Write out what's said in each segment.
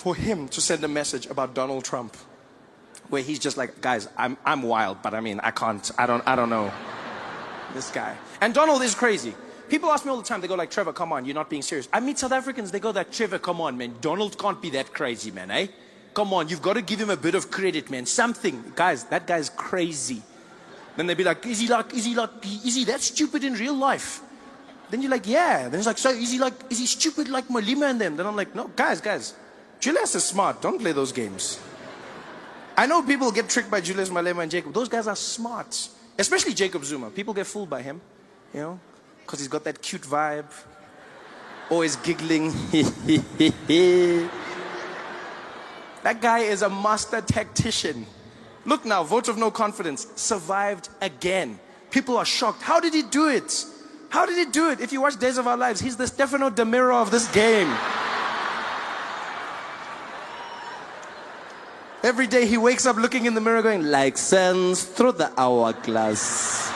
for him to send a message about Donald Trump, where he's just like, guys, I'm wild, but I mean, I don't know this guy. And Donald is crazy. People ask me all the time, they go like, Trevor, come on, you're not being serious. I meet South Africans, they go that, Trevor, come on, man, Donald can't be that crazy, man, eh? Come on, you've got to give him a bit of credit, man, something. Guys, that guy's crazy. Then they'd be like, is he that stupid in real life? Then you're like, yeah. Then he's like, so is he stupid like Malima and them? Then I'm like, no, guys, Julius is smart, don't play those games. I know people get tricked by Julius Malema and Jacob. Those guys are smart. Especially Jacob Zuma. People get fooled by him, you know, because he's got that cute vibe. Always giggling. That guy is a master tactician. Look now, vote of no confidence. Survived again. People are shocked. How did he do it? How did he do it? If you watch Days of Our Lives, he's the Stefano De Miro of this game. Every day he wakes up looking in the mirror going, like sands through the hourglass,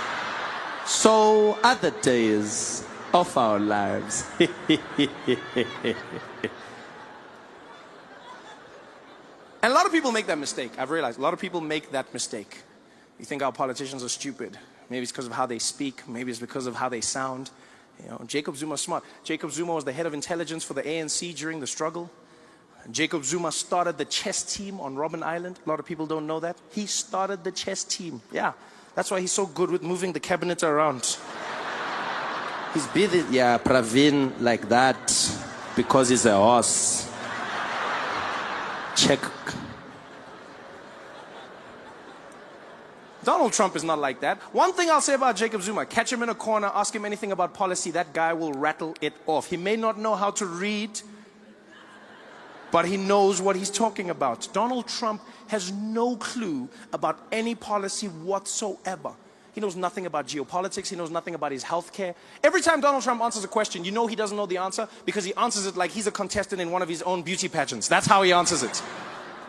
so are the days of our lives. And a lot of people make that mistake. I've realized a lot of people make that mistake. You think our politicians are stupid. Maybe it's because of how they speak. Maybe it's because of how they sound. You know, Jacob Zuma's smart. Jacob Zuma was the head of intelligence for the ANC during the struggle. Jacob Zuma started the chess team on Robben Island. A lot of people don't know that. He started the chess team. Yeah, that's why he's so good with moving the cabinet around. He's busy, yeah, Pravin like that because he's a horse. Check. Donald Trump is not like that. One thing I'll say about Jacob Zuma, catch him in a corner, ask him anything about policy, that guy will rattle it off. He may not know how to read, but he knows what he's talking about. Donald Trump has no clue about any policy whatsoever. He knows nothing about geopolitics. He knows nothing about his health care. Every time Donald Trump answers a question, you know he doesn't know the answer because he answers it like he's a contestant in one of his own beauty pageants. That's how he answers it.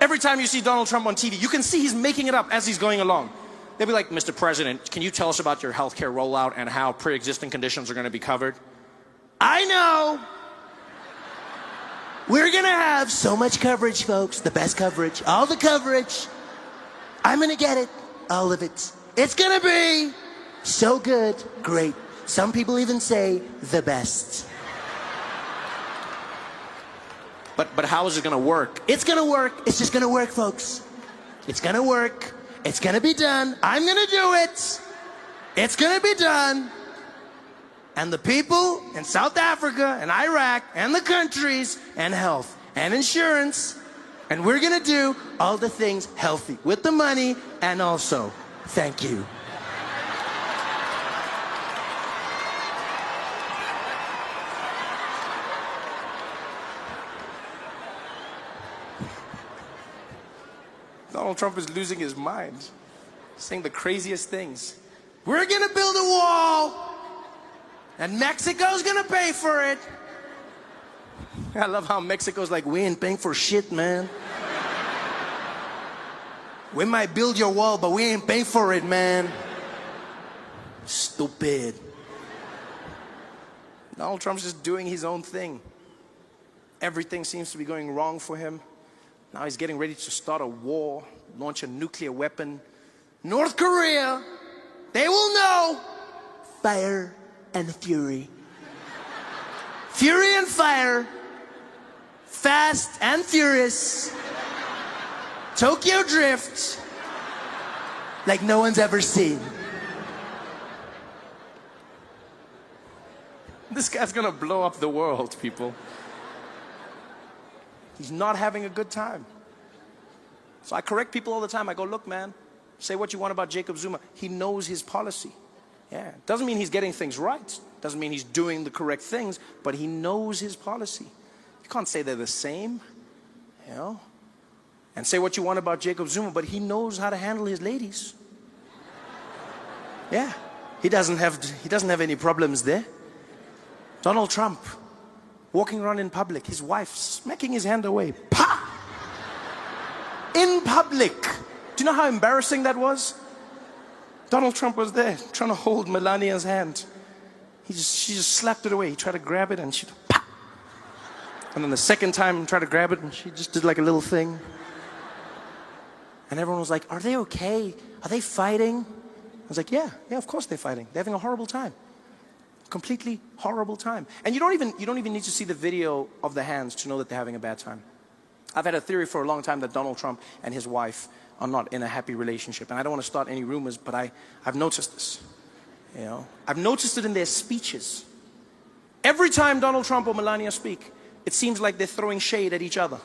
Every time you see Donald Trump on TV, you can see he's making it up as he's going along. They'll be like, Mr. President, can you tell us about your health care rollout and how pre-existing conditions are going to be covered? I know. We're going to have so much coverage, folks. The best coverage. All the coverage. I'm going to get it. All of it. It's going to be so good. Great. Some people even say the best. But how is it going to work? It's going to work. It's just going to work, folks. It's going to work. It's going to be done. I'm going to do it. It's going to be done. And the people in South Africa and Iraq and the countries and health and insurance, and we're going to do all the things healthy with the money and also thank you. Donald Trump is losing his mind, saying the craziest things. We're going to build a wall. And Mexico's gonna pay for it. I love how Mexico's like, we ain't paying for shit, man. We might build your wall, but we ain't paying for it, man. Stupid. Donald Trump's just doing his own thing. Everything seems to be going wrong for him. Now he's getting ready to start a war, launch a nuclear weapon. North Korea, they will know. Fire and fury. Fury and fire. Fast and furious. Tokyo Drift. Like no one's ever seen. This guy's gonna blow up the world, people. He's not having a good time. So I correct people all the time. I go, look, man, say what you want about Jacob Zuma. He knows his policy. Yeah, doesn't mean he's getting things right. Doesn't mean he's doing the correct things, but he knows his policy. You can't say they're the same, you know? And say what you want about Jacob Zuma, but he knows how to handle his ladies. Yeah, he doesn't have any problems there. Donald Trump, walking around in public, his wife smacking his hand away. Pa! In public. Do you know how embarrassing that was? Donald Trump was there, trying to hold Melania's hand. She just slapped it away. He tried to grab it and she, pop. And then the second time, tried to grab it, and she just did like a little thing. And everyone was like, are they okay? Are they fighting? I was like, yeah, of course they're fighting. They're having a horrible time. Completely horrible time. And you don't even need to see the video of the hands to know that they're having a bad time. I've had a theory for a long time that Donald Trump and his wife are not in a happy relationship. And I don't want to start any rumors, but I've noticed this. You know, I've noticed it in their speeches. Every time Donald Trump or Melania speak, it seems like they're throwing shade at each other.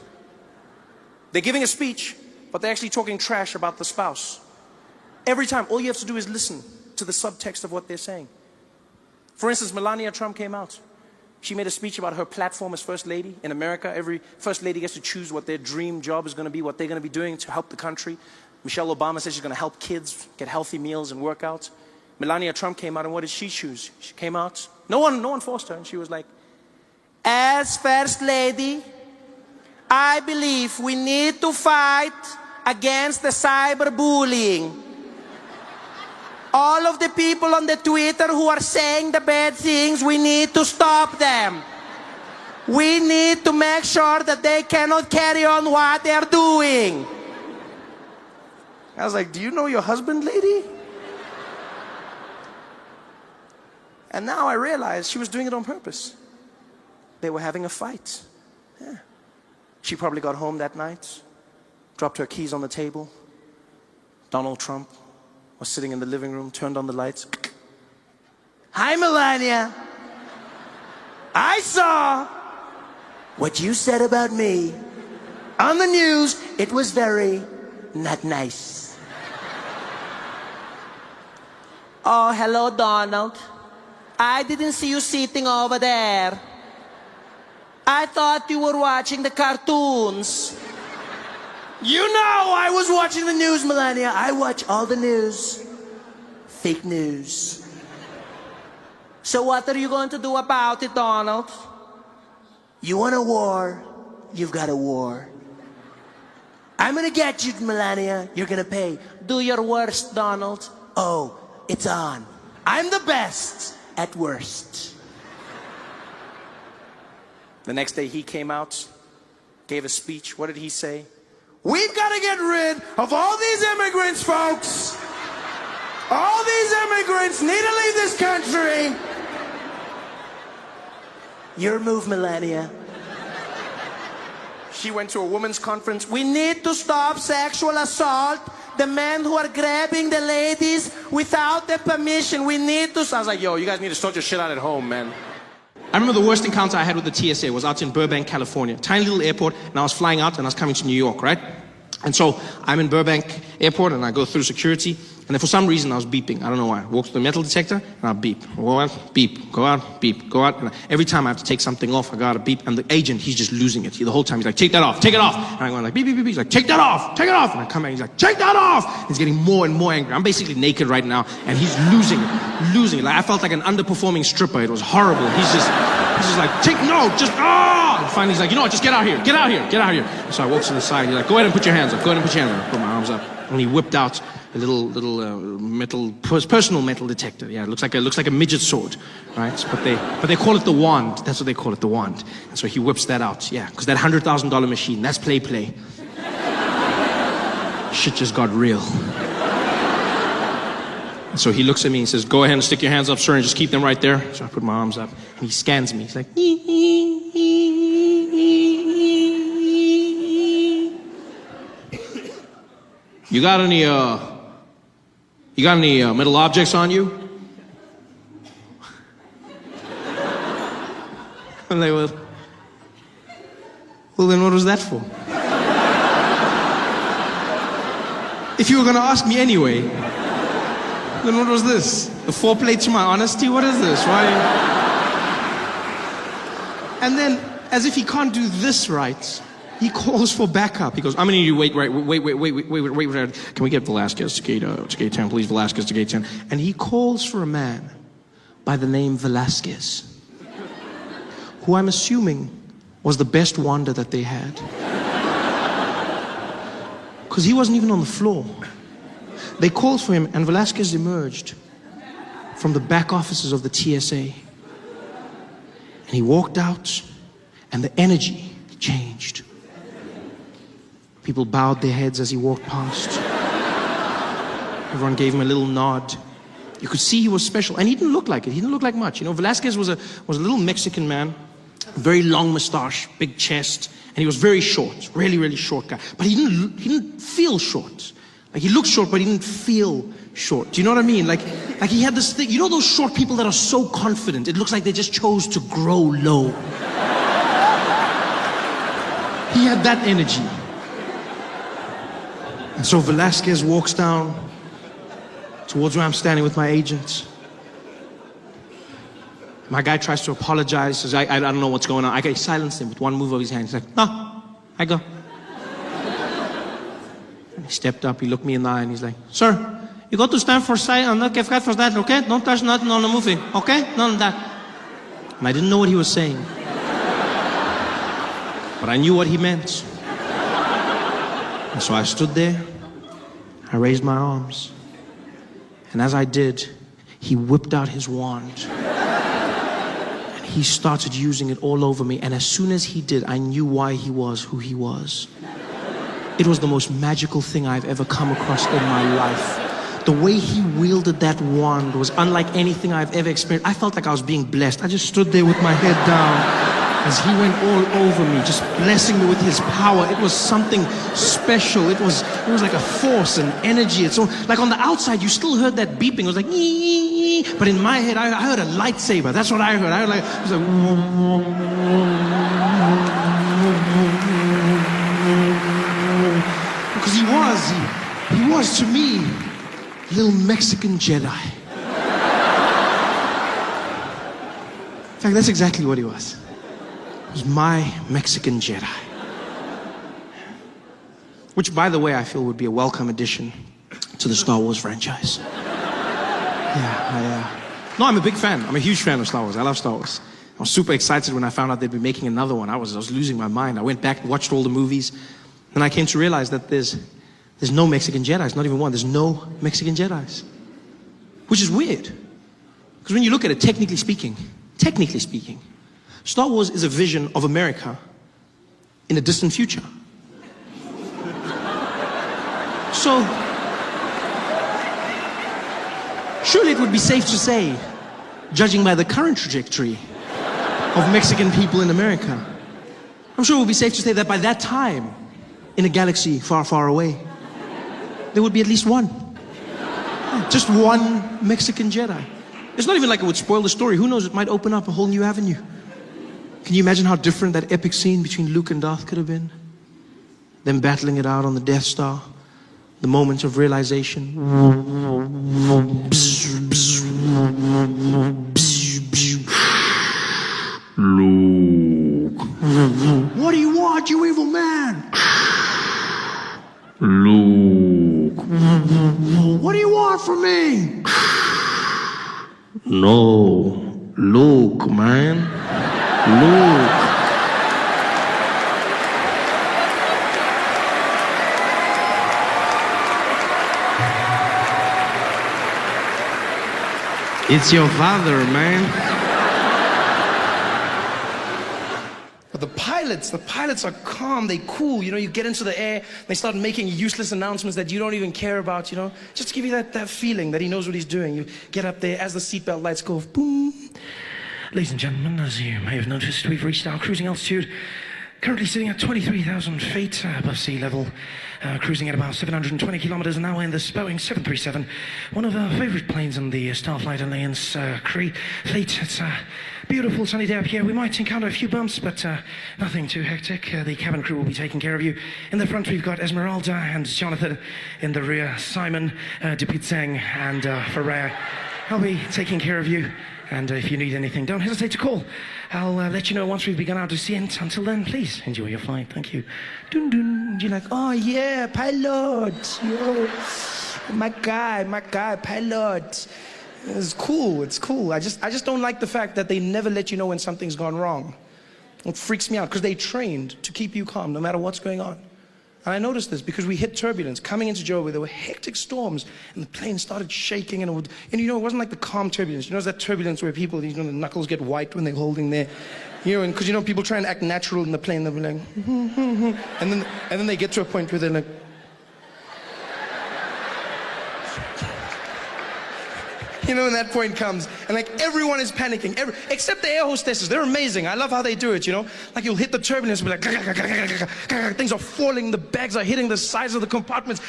They're giving a speech, but they're actually talking trash about the spouse. Every time, all you have to do is listen to the subtext of what they're saying. For instance, Melania Trump came out. She made a speech about her platform as First Lady. In America, every First Lady gets to choose what their dream job is going to be, what they're going to be doing to help the country. Michelle Obama says she's going to help kids get healthy meals and workouts. Melania Trump came out, and what did she choose? She came out, no one forced her, and she was like, as First Lady, I believe we need to fight against the cyberbullying. All of the people on the Twitter who are saying the bad things, we need to stop them. We need to make sure that they cannot carry on what they're doing. I was like, do you know your husband, lady? And now I realize she was doing it on purpose. They were having a fight. Yeah. She probably got home that night, dropped her keys on the table. Donald Trump was sitting in the living room, turned on the lights. Hi, Melania. I saw what you said about me on the news. It was very not nice. Oh, hello, Donald. I didn't see you sitting over there. I thought you were watching the cartoons. You know I was watching the news, Melania. I watch all the news. Fake news. So what are you going to do about it, Donald? You want a war? You've got a war. I'm gonna get you, Melania. You're gonna pay. Do your worst, Donald. Oh, it's on. I'm the best at worst. The next day he came out, gave a speech. What did he say? We've got to get rid of all these immigrants, folks. All these immigrants need to leave this country. Your move, Melania. She went to a women's conference. We need to stop sexual assault. The men who are grabbing the ladies without their permission. We need to... I was like, yo, you guys need to sort your shit out at home, man. I remember the worst encounter I had with the TSA was out in Burbank, California. Tiny little airport, and I was flying out and I was coming to New York, right? And so I'm in Burbank Airport and I go through security, and then for some reason I was beeping. I don't know why. I walk to the metal detector and I beep. Go out, beep. Go out, beep. Go out. And every time I have to take something off, I gotta beep. And the agent, he's just losing it. The whole time he's like, take that off, take it off. And I'm going like, beep, beep, beep, beep. He's like, take that off, take it off. And I come back, he's like, take that off. He's getting more and more angry. I'm basically naked right now, and he's losing it. Like I felt like an underperforming stripper. It was horrible. He's just like, And finally he's like, you know what, just get out here. So I walk to the side, he's like, go ahead and put your hands up. I put my arms up. And he whipped out a little personal metal detector. Yeah, it looks like a midget sword, right? But they call it the wand. That's what they call it, the wand. And so he whips that out, yeah, because that $100,000 machine, that's play. Shit just got real. And so he looks at me and says, go ahead and stick your hands up, sir, and just keep them right there. So I put my arms up, and he scans me. He's like, You got any metal objects on you? I'm like, well, then what was that for? If you were going to ask me anyway, then what was this? The foreplay to my honesty? What is this? Why? And then, as if he can't do this right, he calls for backup. He goes, I'm gonna need you wait. Can we get Velasquez to gate 10, please? Velasquez to gate 10. And he calls for a man by the name Velasquez, who I'm assuming was the best wander that they had. Because he wasn't even on the floor. They called for him, and Velasquez emerged from the back offices of the TSA. And he walked out, and the energy changed. People bowed their heads as he walked past. Everyone gave him a little nod. You could see he was special, and he didn't look like it. He didn't look like much. You know, Velasquez was a little Mexican man, very long mustache, big chest, and he was very short, really, really short guy. But he didn't feel short. Like, he looked short, but he didn't feel short. Do you know what I mean? Like he had this thing. You know those short people that are so confident, it looks like they just chose to grow low. He had that energy. And so Velasquez walks down towards where I'm standing with my agent. My guy tries to apologize, says, I don't know what's going on. I silence him with one move of his hand. He's like, no, I go. And he stepped up, he looked me in the eye, and he's like, sir, you got to stand for side and not get fat for that, okay? Don't touch nothing on the movie, okay? None of that. And I didn't know what he was saying. But I knew what he meant. And so I stood there, I raised my arms, and as I did, he whipped out his wand. And he started using it all over me, and as soon as he did, I knew why he was who he was. It was the most magical thing I've ever come across in my life. The way he wielded that wand was unlike anything I've ever experienced. I felt like I was being blessed. I just stood there with my head down as he went all over me, just blessing me with his power. It was something special. It was like a force and energy. It's so, like on the outside, you still heard that beeping. It was like, ee, but in my head, I heard a lightsaber. That's what I heard. I heard like, it was like, because he was to me, a little Mexican Jedi. In fact, that's exactly what he was. He was my Mexican Jedi. Which, by the way, I feel would be a welcome addition to the Star Wars franchise. No, I'm a big fan. I'm a huge fan of Star Wars. I love Star Wars. I was super excited when I found out they'd be making another one. I was losing my mind. I went back and watched all the movies, and I came to realize that there's no Mexican Jedis, not even one. There's no Mexican Jedis. Which is weird. Because when you look at it, technically speaking, Star Wars is a vision of America in a distant future. So, surely it would be safe to say, judging by the current trajectory of Mexican people in America, I'm sure it would be safe to say that by that time, in a galaxy far, far away, there would be at least one. Just one Mexican Jedi. It's not even like it would spoil the story. Who knows, it might open up a whole new avenue. Can you imagine how different that epic scene between Luke and Darth could have been? Them battling it out on the Death Star. The moment of realization. Luke. What do you want, you evil man? Luke. What do you want from me? No. Luke, man. Luke. It's your father, man. But the pilots are calm, they cool, you know, you get into the air, they start making useless announcements that you don't even care about, you know, just to give you that feeling that he knows what he's doing. You get up there as the seatbelt lights go, boom. Ladies and gentlemen, as you may have noticed, we've reached our cruising altitude. Currently sitting at 23,000 feet above sea level, cruising at about 720 kilometers an hour in this Boeing 737, one of our favorite planes in the Starflight Alliance fleet. It's a beautiful sunny day up here. We might encounter a few bumps, but nothing too hectic. The cabin crew will be taking care of you. In the front, we've got Esmeralda and Jonathan. In the rear, Simon, Dupitseng, and Ferrer. I'll be taking care of you. And if you need anything, don't hesitate to call. I'll let you know once we've begun our descent. Until then, please enjoy your flight. Thank you. Dun dun. You're like, oh yeah, pilot. Yo, my guy, pilot. It's cool. I just don't like the fact that they never let you know when something's gone wrong. It freaks me out because they trained to keep you calm no matter what's going on. And I noticed this because we hit turbulence coming into Joburg. There were hectic storms, and the plane started shaking, and it wasn't like the calm turbulence. It's that turbulence where people, the knuckles get white when they're holding their, and because people try and act natural in the plane. They'll be like, and then they get to a point where they're like. When that point comes, and like everyone is panicking, except the air hostesses. They're amazing. I love how they do it, Like you'll hit the turbulence, be like, things are falling, the bags are hitting the sides of the compartments.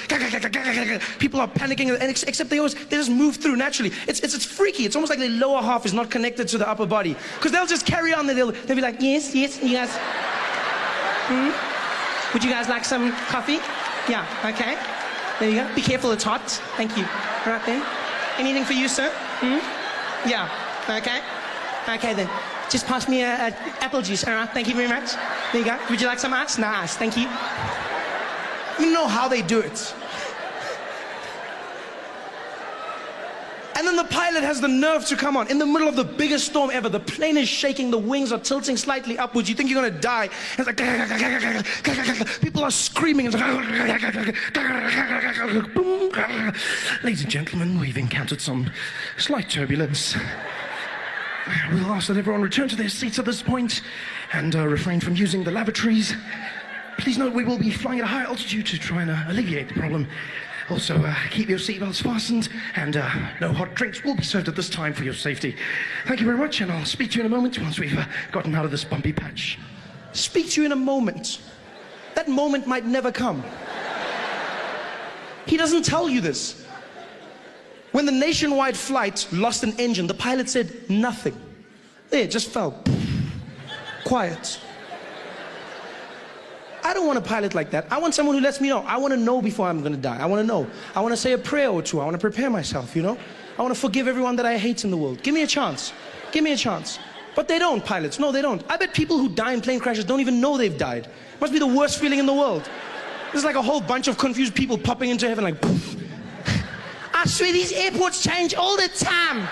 People are panicking, and except they just move through naturally. It's freaky. It's almost like the lower half is not connected to the upper body, because they'll just carry on. They'll be like, yes, you guys. Would you guys like some coffee? Yeah, okay. There you go. Be careful, it's hot. Thank you. Right then. Anything for you, sir? Yeah. Okay. Okay then. Just pass me a apple juice. All right. Thank you very much. There you go. Would you like some ice? Nice. Thank you. You know how they do it. And then the pilot has the nerve to come on in the middle of the biggest storm ever. The plane is shaking. The wings are tilting slightly upwards. You think you're going to die. It's like people are screaming. Ladies and gentlemen, we've encountered some slight turbulence. We'll ask that everyone return to their seats at this point and refrain from using the lavatories. Please note we will be flying at a high altitude to try and alleviate the problem. Also, keep your seatbelts fastened, and no hot drinks will be served at this time for your safety. Thank you very much, and I'll speak to you in a moment once we've gotten out of this bumpy patch. Speak to you in a moment. That moment might never come. He doesn't tell you this. When the nationwide flight lost an engine, the pilot said nothing. It just fell. Quiet. I don't want a pilot like that. I want someone who lets me know. I want to know before I'm going to die. I want to know. I want to say a prayer or two. I want to prepare myself, I want to forgive everyone that I hate in the world. Give me a chance. Give me a chance. But they don't, pilots. No, they don't. I bet people who die in plane crashes don't even know they've died. Must be the worst feeling in the world. There's like a whole bunch of confused people popping into heaven like, poof. I swear these airports change all the time.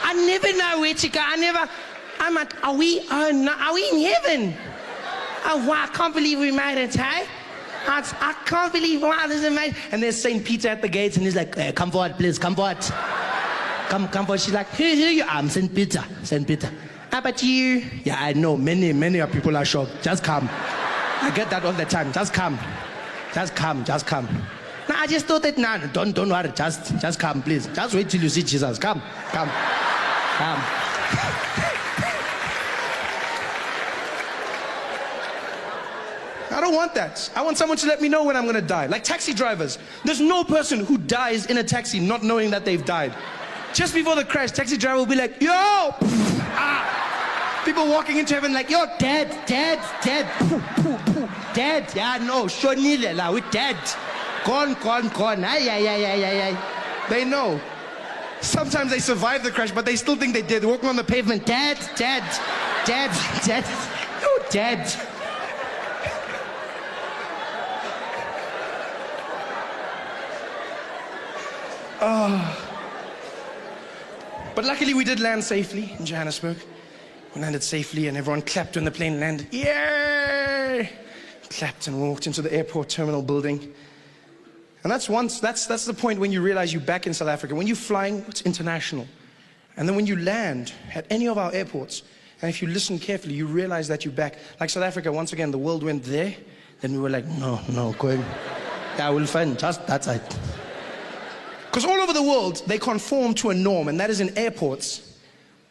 I never know where to go. I'm like, are we in heaven? Oh, wow, I can't believe we made it, hey? I can't believe, wow, this is amazing. And there's St. Peter at the gates, and he's like, hey, come forward, please, come forward. Come forward. She's like, who you are? I'm St. Peter. How about you? Yeah, I know, many of people are shocked. Just come. I get that all the time. Just come. No, I just thought that, no, don't worry, just come, please. Just wait till you see Jesus. Come. I don't want that. I want someone to let me know when I'm going to die. Like taxi drivers. There's no person who dies in a taxi not knowing that they've died. Just before the crash, taxi driver will be like, yo! People walking into heaven like, yo, dead. Dead. Yeah, no, Shonile, we're dead. Gone. Ay. They know. Sometimes they survive the crash, but they still think they did. They're walking on the pavement, dead. You're dead. But luckily we did land safely in Johannesburg. We landed safely and everyone clapped when the plane landed. Yay! Clapped and walked into the airport terminal building. And that's the point when you realize you're back in South Africa. When you're flying, it's international. And then when you land at any of our airports, and if you listen carefully, you realize that you're back. Like South Africa, once again, the world went there. Then we were like, no, going. Yeah, we'll find just that side. Because all over the world, they conform to a norm, and that is in airports,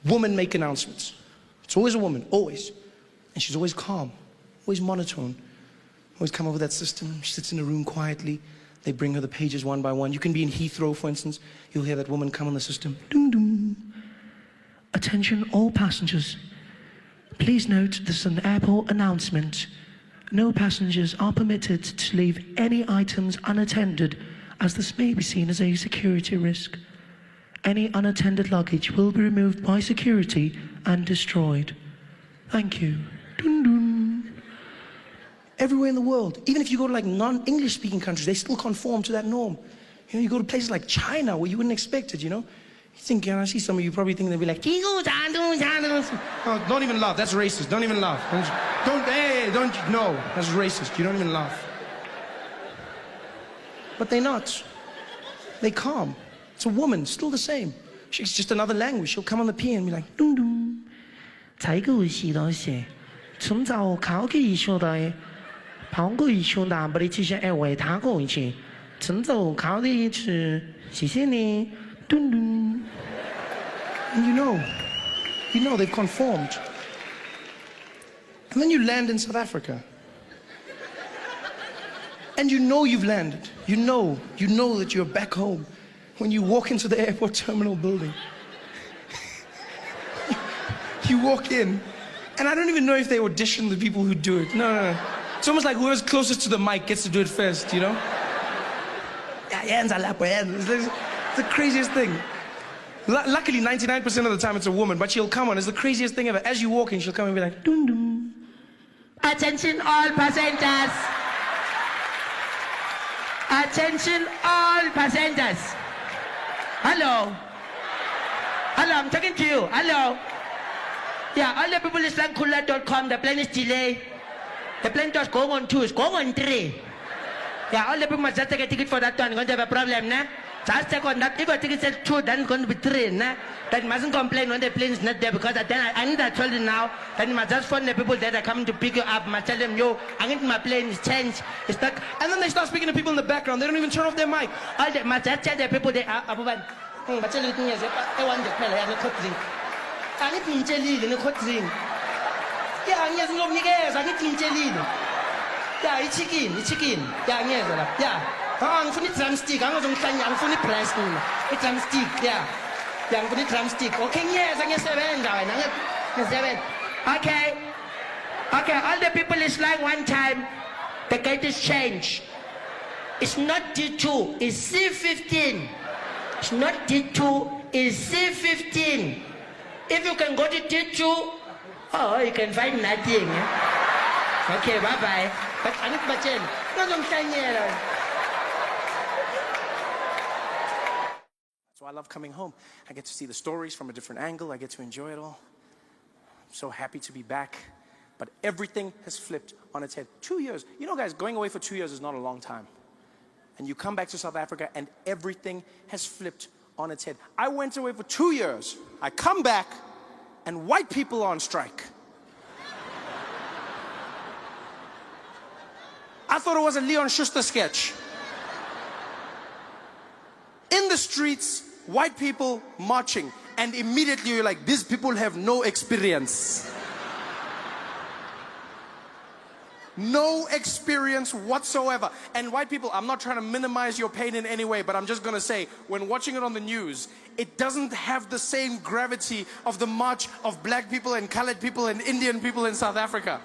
women make announcements. It's always a woman, always. And she's always calm, always monotone. Always come over that system. She sits in a room quietly. They bring her the pages one by one. You can be in Heathrow, for instance. You'll hear that woman come on the system. Doom, doom. Attention all passengers. Please note this is an airport announcement. No passengers are permitted to leave any items unattended, as this may be seen as a security risk. Any unattended luggage will be removed by security and destroyed. Thank you. Dun, dun. Everywhere in the world, even if you go to like non-English speaking countries, they still conform to that norm. You go to places like China where you wouldn't expect it, You think, I see some of you probably think they'll be like, oh, don't even laugh, that's racist, don't even laugh. No, that's racist, you don't even laugh. But they're not. They calm. It's a woman, still the same. She's just another language. She'll come on the piano and be like, dum dum. 才个是东西，从早考个一学的，跑个一学的，不得去些哎为他个一去，从早考的一次，谢谢你，dum dum. And you know they've conformed. And then you land in South Africa. And you know you've landed. You know that you're back home when you walk into the airport terminal building. You walk in, and I don't even know if they audition the people who do it. No. It's almost like whoever's closest to the mic gets to do it first, you know? It's the craziest thing. Luckily, 99% of the time it's a woman, but she'll come on. It's the craziest thing ever. As you walk in, she'll come and be like, dum dum. Attention all passengers. Attention all passengers. Hello, I'm talking to you. Hello. Yeah, all the people is like Kula.com. The plane is delayed. The plane was going on 2, it's going on 3. Yeah, all the people must just take a ticket for that one. Going to have a problem, nah? Just take on that. If a ticket says 2, then it's going to be 3, nah? That mustn't complain when the plane is not there, because then I need to tell you now. Then you must just phone the people that are coming to pick you up. Must tell them, yo, I need my plane is changed. It's stuck. And then they start speaking to people in the background. They don't even turn off their mic. All the must just tell the people they are. But tell you things. I want the plane. I have a cut drink. I need to jelly in a cut drink. Yeah, I'm just going to get. I need to jelly. Yeah, it's chicken. Yeah. I'm for the drumstick. I'm going to for the press. It's drumstick. Yeah. I'm for the drumstick. Okay, yes, I get 7. Okay. All the people is like one time. The gate is changed. It's not D2. It's C15. It's not D2. It's C15. If you can go to D2, you can find nothing. Okay, bye-bye. But I need my chain. So I love coming home. I get to see the stories from a different angle. I get to enjoy it all. I'm so happy to be back. But everything has flipped on its head. 2 years. You know, guys, going away for 2 years is not a long time. And you come back to South Africa and everything has flipped on its head. I went away for 2 years. I come back and white people are on strike. I thought it was a Leon Schuster sketch. In the streets, white people marching, and immediately you're like, these people have no experience. No experience whatsoever. And white people, I'm not trying to minimize your pain in any way, but I'm just gonna say, when watching it on the news, it doesn't have the same gravity of the march of black people and colored people and Indian people in South Africa.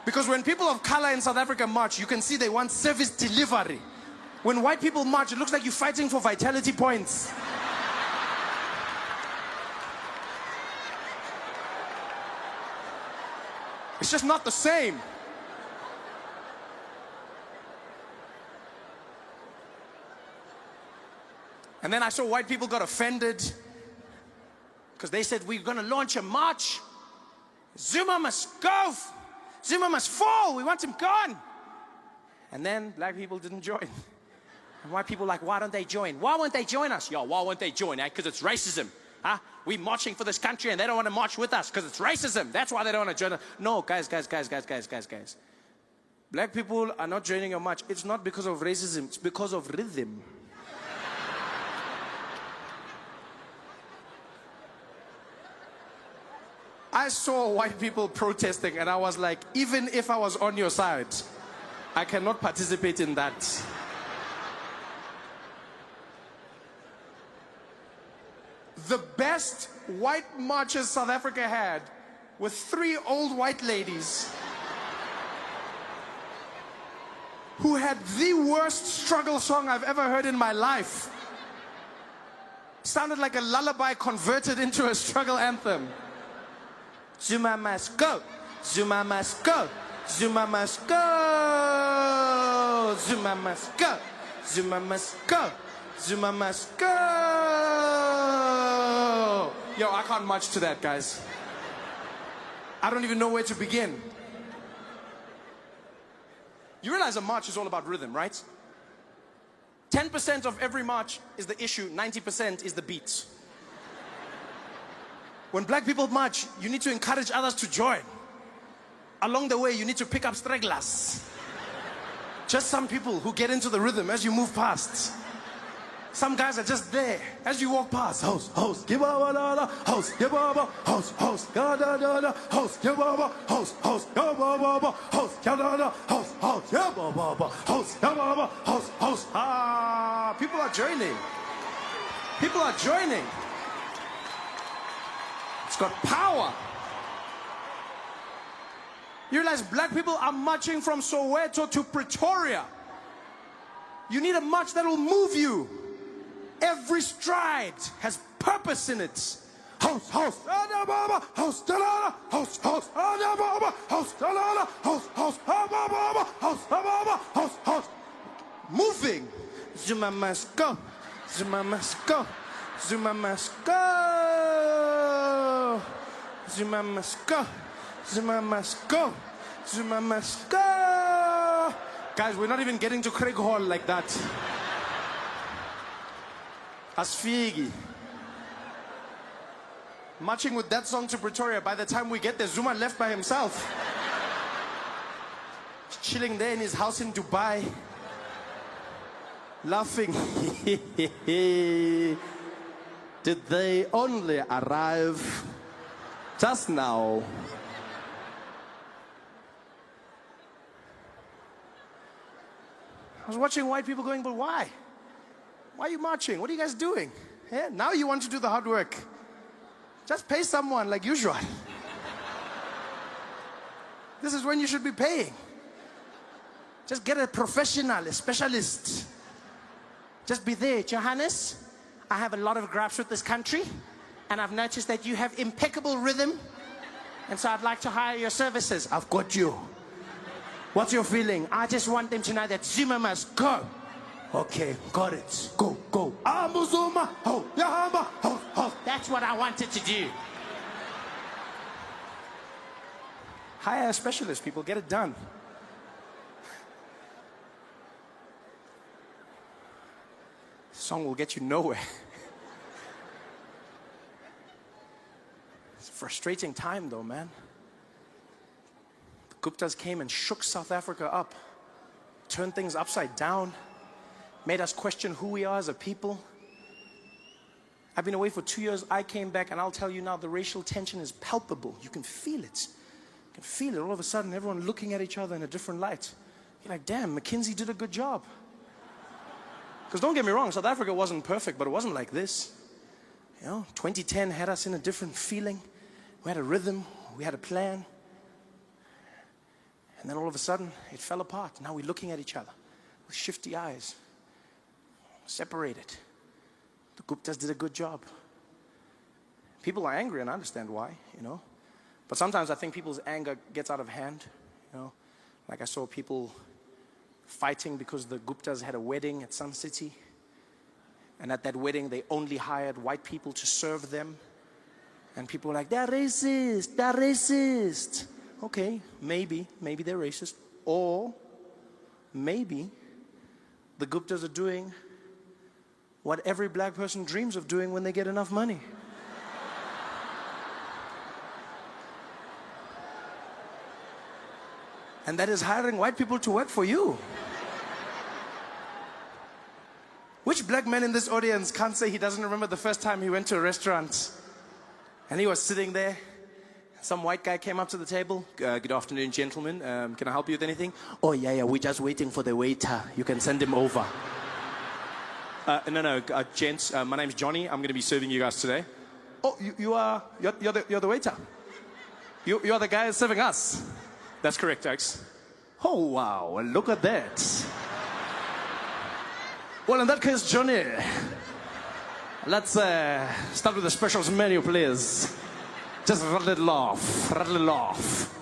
Because when people of color in South Africa march, you can see they want service delivery. When white people march, it looks like you're fighting for vitality points. It's just not the same. And then I saw white people got offended because they said, we're going to launch a march. Zuma must go. Zuma must fall. We want him gone. And then black people didn't join. And white people like, why don't they join? Why won't they join us? Yo, why won't they join? Because it's racism. Huh? We're marching for this country and they don't want to march with us because it's racism. That's why they don't want to join us. No, guys. Black people are not joining your march. It's not because of racism. It's because of rhythm. I saw white people protesting and I was like, even if I was on your side, I cannot participate in that. The best white marches South Africa had were 3 old white ladies who had the worst struggle song I've ever heard in my life. Sounded like a lullaby converted into a struggle anthem. Zuma must go. Zuma must go. Zuma must go. Zuma must go. Zuma must go. Zuma must go. Yo, I can't march to that, guys. I don't even know where to begin. You realize a march is all about rhythm, right? 10% of every march is the issue, 90% is the beat. When black people march, you need to encourage others to join. Along the way, you need to pick up stragglers. Just some people who get into the rhythm as you move past. Some guys are just there as you walk past. Host, host, give up, host, give up, host, host, da da da da, host, give up, host, host, give up, host, da da da, host, host, give up, host, give up, host, host. Ah, people are joining. People are joining. It's got power. You realize black people are marching from Soweto to Pretoria. You need a march that will move you. Every stride has purpose in it. House, house, house, house, house, house, house. Moving. Zuma must go. Zuma must go. Zuma must go. Zuma must go. Zuma must go. Zuma must go. Guys, we're not even getting to Craig Hall like that. Asfigi. Marching with that song to Pretoria, by the time we get there, Zuma left by himself. Chilling there in his house in Dubai. Laughing. Did they only arrive just now? I was watching white people going, but why? Why are you marching? What are you guys doing? Yeah, now you want to do the hard work. Just pay someone like usual. This is when you should be paying. Just get a professional, a specialist. Just be there. Johannes, I have a lot of gripes with this country, and I've noticed that you have impeccable rhythm, and so I'd like to hire your services. I've got you. What's your feeling? I just want them to know that Zuma must go. Okay, got it. Go, go. That's what I wanted to do. Hire a specialist, people. Get it done. This song will get you nowhere. It's a frustrating time, though, man. The Guptas came and shook South Africa up, turned things upside down, made us question who we are as a people. I've been away for 2 years. I came back, and I'll tell you now, the racial tension is palpable. You can feel it. You can feel it. All of a sudden, everyone looking at each other in a different light. You're like, damn, McKinsey did a good job. Because don't get me wrong, South Africa wasn't perfect, but it wasn't like this. You know, 2010 had us in a different feeling. We had a rhythm. We had a plan. And then all of a sudden, it fell apart. Now we're looking at each other with shifty eyes. Separated. The Guptas did a good job. People are angry, and I understand why, you know. But sometimes I think people's anger gets out of hand, you know. Like I saw people fighting because the Guptas had a wedding at Sun City. And at that wedding, they only hired white people to serve them. And people were like, they're racist, they're racist. Okay, maybe they're racist. Or maybe the Guptas are doing what every black person dreams of doing when they get enough money. And that is hiring white people to work for you. Which black man in this audience can't say he doesn't remember the first time he went to a restaurant and he was sitting there? Some white guy came up to the table. Good afternoon, gentlemen. Can I help you with anything? Oh, yeah, we're just waiting for the waiter. You can send him over. No, gents, my name's Johnny. I'm going to be serving you guys today. Oh, you're the waiter. You are the guy serving us. That's correct, Oaks. Oh, wow, look at that. Well, in that case, Johnny, let's start with the specials menu, please. Just rattle it off, rattle it off.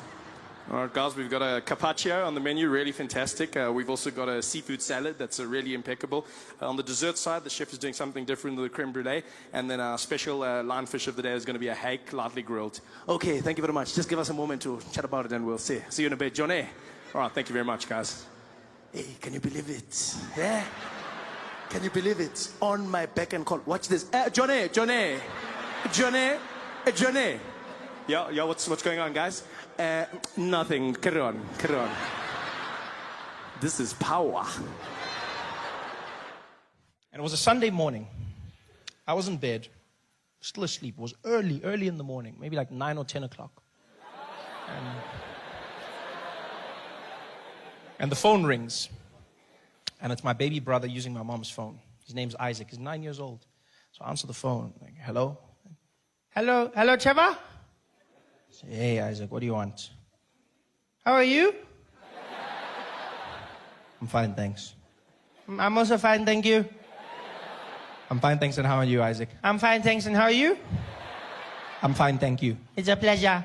All right, guys, we've got a carpaccio on the menu, really fantastic. We've also got a seafood salad that's really impeccable. On the dessert side, the chef is doing something different with the creme brulee. And then our special lionfish of the day is going to be a hake, lightly grilled. Okay, thank you very much. Just give us a moment to chat about it and we'll see you in a bit. Johnny. All right, thank you very much, guys. Hey, can you believe it? Yeah? Can you believe it? On my beck and call. Watch this. Johnny. Yo, what's going on, guys? Nothing. Carry on. This is power. And it was a Sunday morning. I was in bed, still asleep. It was early in the morning, maybe like 9 or 10 o'clock. And the phone rings. And it's my baby brother using my mom's phone. His name's Isaac. He's 9 years old. So I answer the phone. Like, hello? Hello, Trevor? I say, hey, Isaac, what do you want? How are you? I'm fine, thanks. I'm also fine, thank you. I'm fine, thanks, and how are you, Isaac? I'm fine, thanks, and how are you? I'm fine, thank you. It's a pleasure.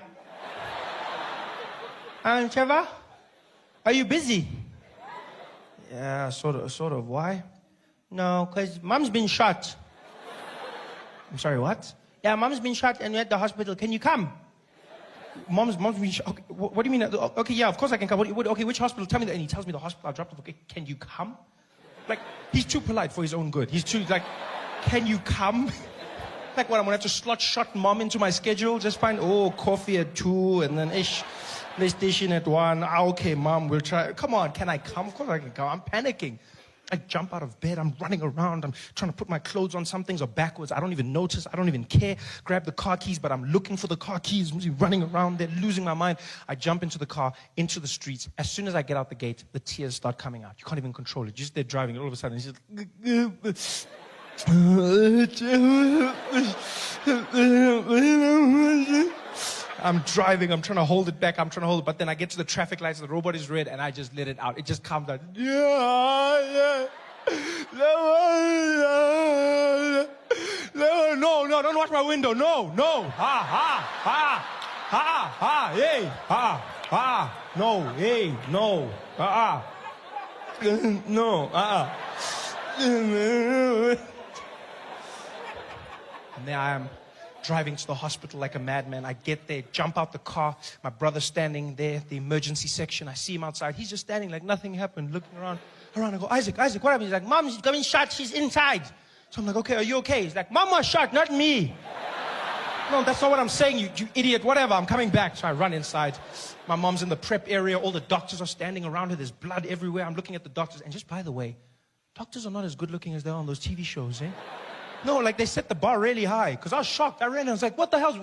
Trevor? Are you busy? Yeah, sort of. Why? No, because Mom's been shot. I'm sorry, what? Yeah, Mom's been shot and we're at the hospital. Can you come? Mom's been shot. Okay, what do you mean? Okay, yeah, of course I can come. Okay, which hospital? Tell me that. And he tells me the hospital. I dropped off. Okay, can you come? Like, he's too polite for his own good. He's too, like, can you come? Like, what, I'm going to have to slot shot Mom into my schedule? Just find, coffee at 2 and then PlayStation at 1. Okay, Mom, we'll try. Come on, can I come? Of course I can come. I'm panicking. I jump out of bed. I'm running around. I'm trying to put my clothes on. Some things are backwards. I don't even notice. I don't even care. Grab the car keys, but I'm looking for the car keys. Running around there, losing my mind. I jump into the car, into the streets. As soon as I get out the gate, the tears start coming out. You can't even control it. You're just there driving. All of a sudden, it's just... I'm driving, I'm trying to hold it back, but then I get to the traffic lights, the robot is red, and I just let it out. It just calmed down. No, don't watch my window. No. Hey, no, hey, no, no, And there I am, driving to the hospital like a madman. I get there, jump out the car. My brother's standing there, the emergency section. I see him outside. He's just standing like nothing happened, looking around. I go, Isaac, what happened? He's like, Mom's getting shot. She's inside. So I'm like, okay, are you okay? He's like, Mom was shot, not me. No, that's not what I'm saying, you idiot. Whatever, I'm coming back. So I run inside. My mom's in the prep area. All the doctors are standing around her. There's blood everywhere. I'm looking at the doctors. And just by the way, doctors are not as good looking as they are on those TV shows, eh? No, like they set the bar really high. Because I was shocked. I ran and I was like, what the hell's...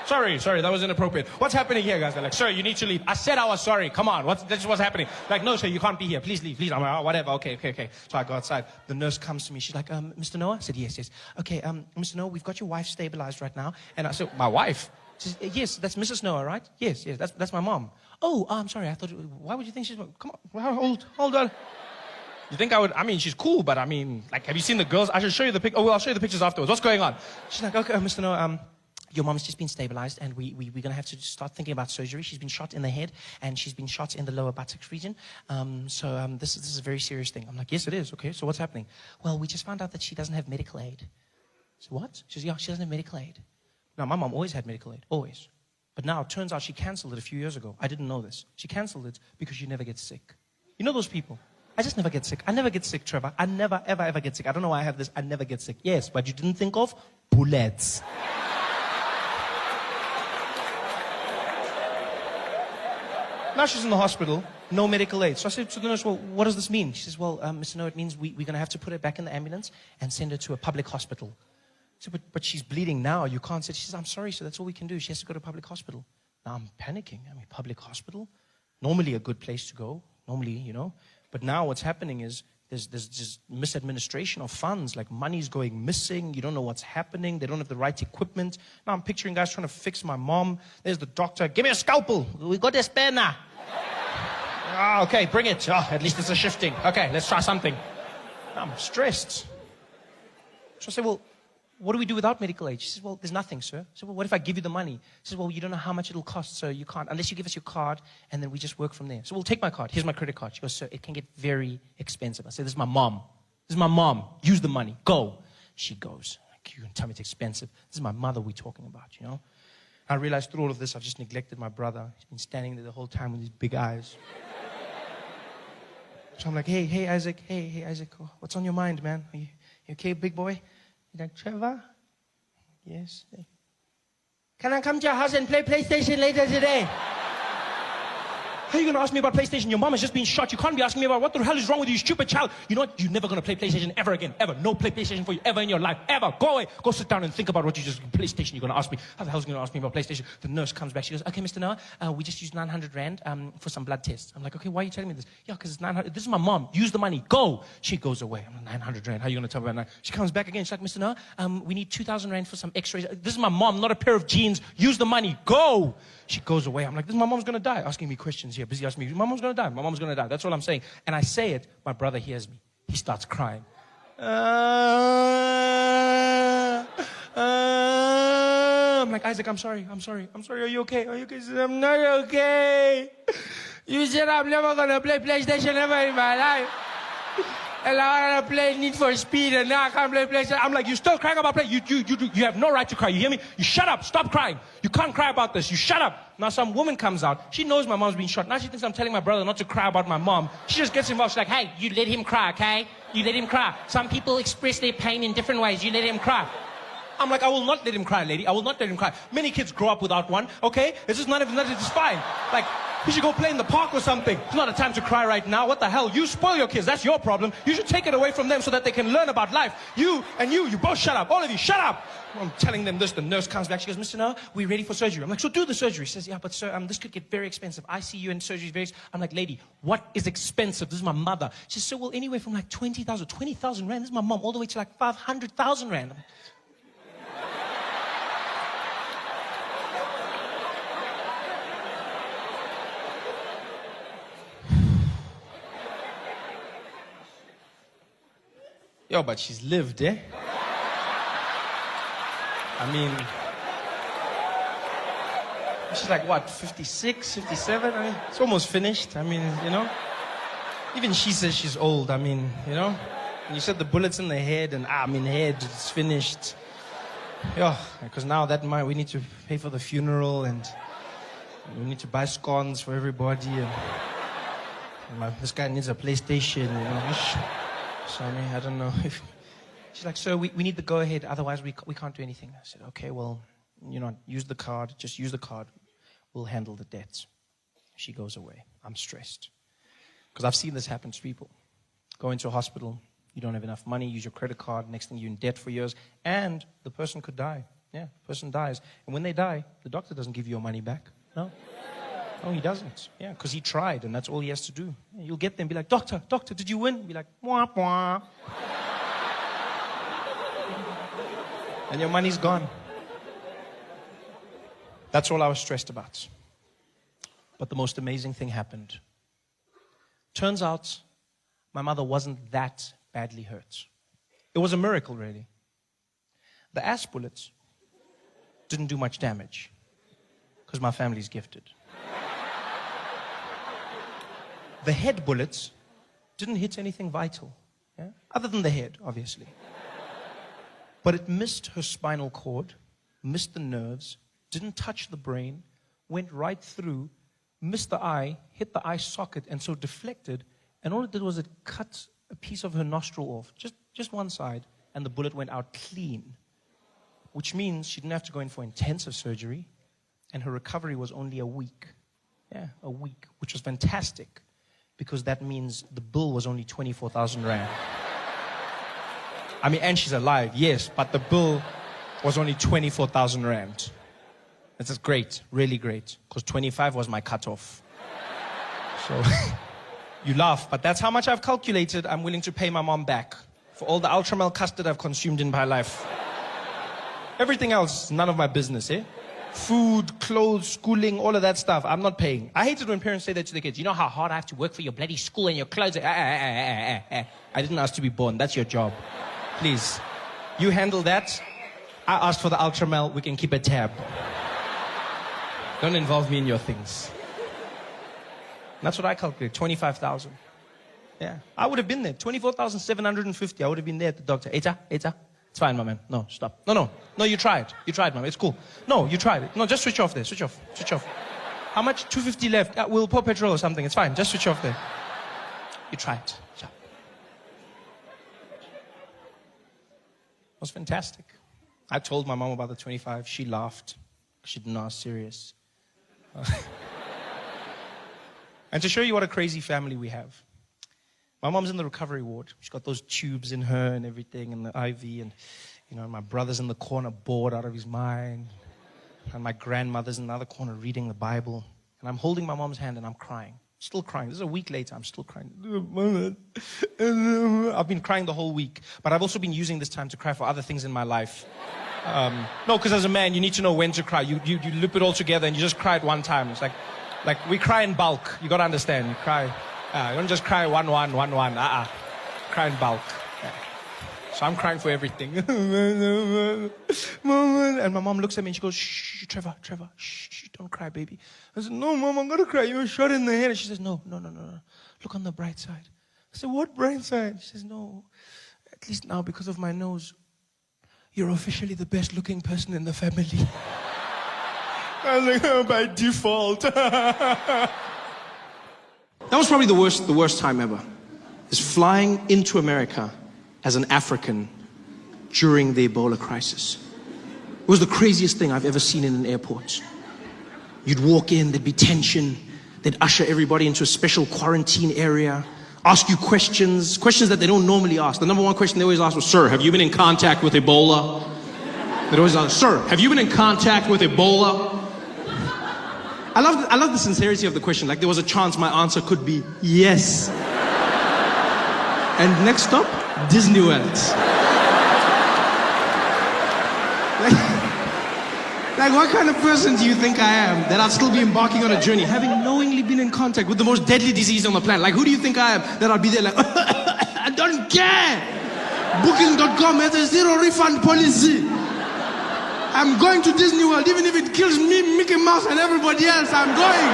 Sorry, that was inappropriate. What's happening here, guys? They're like, sir, you need to leave. I said I was sorry. Come on, that's what's happening. Like, no, sir, you can't be here. Please leave, please. I'm like, whatever, okay. So I go outside. The nurse comes to me. She's like, Mr. Noah? I said, yes. Okay, Mr. Noah, we've got your wife stabilized right now. And I said, my wife? She says, yes, that's Mrs. Noah, right? Yes, that's my mom. Oh, I'm sorry. I thought, why would you think she's... Come on, hold on. You think I would... I mean, she's cool, but I mean, like, have you seen the girls? I should show you the pic... Oh, well, I'll show you the pictures afterwards. What's going on? She's like, okay, Mr. Noah, your mom's just been stabilized, and we're going to have to start thinking about surgery. She's been shot in the head, and she's been shot in the lower buttocks region. This is a very serious thing. I'm like, yes, it is. Okay, so what's happening? Well, we just found out that she doesn't have medical aid. So what? She says, yeah, she doesn't have medical aid. Now, my mom always had medical aid, always. But now, it turns out she canceled it a few years ago. I didn't know this. She canceled it because she never gets sick. You know those people? I just never get sick. I never get sick, Trevor. I never, ever get sick. I don't know why I have this. I never get sick. Yes, but you didn't think of bullets. Now she's in the hospital, no medical aid. So I said to the nurse, well, what does this mean? She says, well, Mr. No, it means we're going to have to put her back in the ambulance and send her to a public hospital. I said, but she's bleeding now. You can't say. She says, I'm sorry, sir. That's all we can do. She has to go to a public hospital. Now I'm panicking. I mean, public hospital? Normally a good place to go. Normally, you know. But now what's happening is there's just misadministration of funds. Like money's going missing. You don't know what's happening. They don't have the right equipment. Now I'm picturing guys trying to fix my mom. There's the doctor. Give me a scalpel. We got a spare now. Okay, bring it. At least it's a shifting. Okay, let's try something. I'm stressed. So I say, well, what do we do without medical aid? She says, well, there's nothing, sir. I said, well, what if I give you the money? She says, well, you don't know how much it'll cost, so you can't, unless you give us your card, and then we just work from there. So we'll take my card. Here's my credit card. She goes, sir, it can get very expensive. I said, this is my mom. This is my mom. Use the money. Go. She goes. Like, you can tell me it's expensive. This is my mother we're talking about, you know? I realized through all of this, I've just neglected my brother. He's been standing there the whole time with his big eyes. So I'm like, hey, Isaac. Hey, Isaac. What's on your mind, man? You okay, big boy? He's like, Trevor? Yes. Can I come to your house and play PlayStation later today? How are you going to ask me about PlayStation? Your mom has just been shot. You can't be asking me about what the hell is wrong with you, stupid child. You know what? You're never going to play PlayStation ever again. Ever. No PlayStation for you ever in your life. Ever. Go away. Go sit down and think about what you just... PlayStation, you're going to ask me. How the hell is going to ask me about PlayStation? The nurse comes back. She goes, okay, Mr. Noah, we just used 900 Rand for some blood tests. I'm like, okay, why are you telling me this? Yeah, because it's 900. This is my mom. Use the money. Go. She goes away. I'm like, 900 Rand. How are you going to tell me about that? She comes back again. She's like, Mr. Noah, we need 2,000 Rand for some x-rays. This is my mom, not a pair of jeans. Use the money. Go. She goes away. I'm like, this is my mom's going to die. Asking me questions here. Busy asking me, my mom's going to die. My mom's going to die. That's all I'm saying. And I say it. My brother hears me. He starts crying. I'm like, Isaac, I'm sorry. Are you okay? He says, I'm not okay. You said I'm never going to play PlayStation ever in my life. And I want to play Need for Speed, and now I can't play PlayStation. I'm like, you still crying about play? You have no right to cry. You hear me? You shut up. Stop crying. You can't cry about this. You shut up. Now some woman comes out. She knows my mom's been shot. Now she thinks I'm telling my brother not to cry about my mom. She just gets involved. She's like, hey, you let him cry, okay? You let him cry. Some people express their pain in different ways. You let him cry. I'm like, I will not let him cry, lady. I will not let him cry. Many kids grow up without one, okay? It's just it's fine. Like, you should go play in the park or something. It's not a time to cry right now. What the hell? You spoil your kids. That's your problem. You should take it away from them so that they can learn about life. You both shut up. All of you, shut up. I'm telling them this. The nurse comes back. She goes, Mr. Noah, we're ready for surgery. I'm like, so do the surgery. She says, yeah, but sir, this could get very expensive. ICU and surgery is very expensive. I'm like, lady, what is expensive? This is my mother. She says, so well, anywhere from like 20,000 Rand. This is my mom. All the way to like 500,000 Rand. I'm like, yo, but she's lived, eh? I mean, she's like, what, 56, 57? I mean, it's almost finished. I mean, you know? Even she says she's old. I mean, you know? And you said the bullets in the head, and head, it's finished. Yeah, because now we need to pay for the funeral, and we need to buy scones for everybody, and this guy needs a PlayStation, you know? So, I don't know if... She's like, sir, we need the go-ahead, otherwise we can't do anything. I said, okay, well, use the card. Just use the card. We'll handle the debts. She goes away. I'm stressed. Because I've seen this happen to people. Go into a hospital, you don't have enough money, use your credit card, next thing you're in debt for years, and the person could die. Yeah, the person dies. And when they die, the doctor doesn't give you your money back. No. No, he doesn't. Yeah, because he tried, and that's all he has to do. Yeah, you'll get there and be like, doctor, did you win? Be like, wah, wah. And your money's gone. That's all I was stressed about. But the most amazing thing happened. Turns out, my mother wasn't that badly hurt. It was a miracle, really. The ass bullets didn't do much damage, because my family's gifted. The head bullets didn't hit anything vital, yeah? Other than the head, obviously. But it missed her spinal cord, missed the nerves, didn't touch the brain, went right through, missed the eye, hit the eye socket, and so deflected. And all it did was it cut a piece of her nostril off, just one side, and the bullet went out clean. Which means she didn't have to go in for intensive surgery, and her recovery was only a week. Yeah, a week, which was fantastic. Because that means the bill was only 24,000 Rand. I mean, and she's alive, yes, but the bill was only 24,000 Rand. This is great, really great, because 25 was my cutoff. So, you laugh, but that's how much I've calculated I'm willing to pay my mom back for all the Ultramel custard I've consumed in my life. Everything else, none of my business, eh? Food, clothes, schooling, all of that stuff, I'm not paying. I hate it when parents say that to their kids. You know how hard I have to work for your bloody school and your clothes? I didn't ask to be born. That's your job. Please. You handle that. I asked for the Ultramel. We can keep a tab. Don't involve me in your things. That's what I calculate. 25,000. Yeah. I would have been there. 24,750. I would have been there at the doctor. Eta. It's fine, my man. No, stop. No, you tried. You tried, my man. It's cool. No, you tried it. No, just switch off there. Switch off. How much? 250 left. We'll pour petrol or something. It's fine. Just switch off there. You try it. Yeah. It was fantastic. I told my mom about the 25. She laughed. She didn't know I was serious. And to show you what a crazy family we have, my mom's in the recovery ward. She's got those tubes in her and everything, and the IV, and my brother's in the corner bored out of his mind, and my grandmother's in the other corner reading the Bible, and I'm holding my mom's hand and I'm crying. Still crying. This is a week later. I'm still crying. I've been crying the whole week, but I've also been using this time to cry for other things in my life. No, because as a man, you need to know when to cry. You loop it all together and you just cry at one time. It's like we cry in bulk. You got to understand. You cry. You don't just cry one. Cry in bulk. Yeah. So I'm crying for everything. And my mom looks at me and she goes, "Shh, Trevor, shh, don't cry, baby." I said, "No, Mom, I'm going to cry. You were shot in the head." And she says, No. Look on the bright side. I said, "What bright side?" She says, "No, at least now because of my nose, you're officially the best looking person in the family." I was like, "Oh, by default." That was probably the worst time ever. Is flying into America as an African during the Ebola crisis. It was the craziest thing I've ever seen in an airport. You'd walk in, there'd be tension, they'd usher everybody into a special quarantine area, ask you questions that they don't normally ask. The number one question they always ask was, "Sir, have you been in contact with Ebola?" They'd always ask, "Sir, have you been in contact with Ebola?" I love the sincerity of the question. Like there was a chance my answer could be yes. And next stop, Disney World. Like what kind of person do you think I am that I'll still be embarking on a journey, having knowingly been in contact with the most deadly disease on the planet? Like who do you think I am that I'll be there like, "I don't care. Booking.com has a zero refund policy. I'm going to Disney World, even if it kills me, Mickey Mouse, and everybody else, I'm going."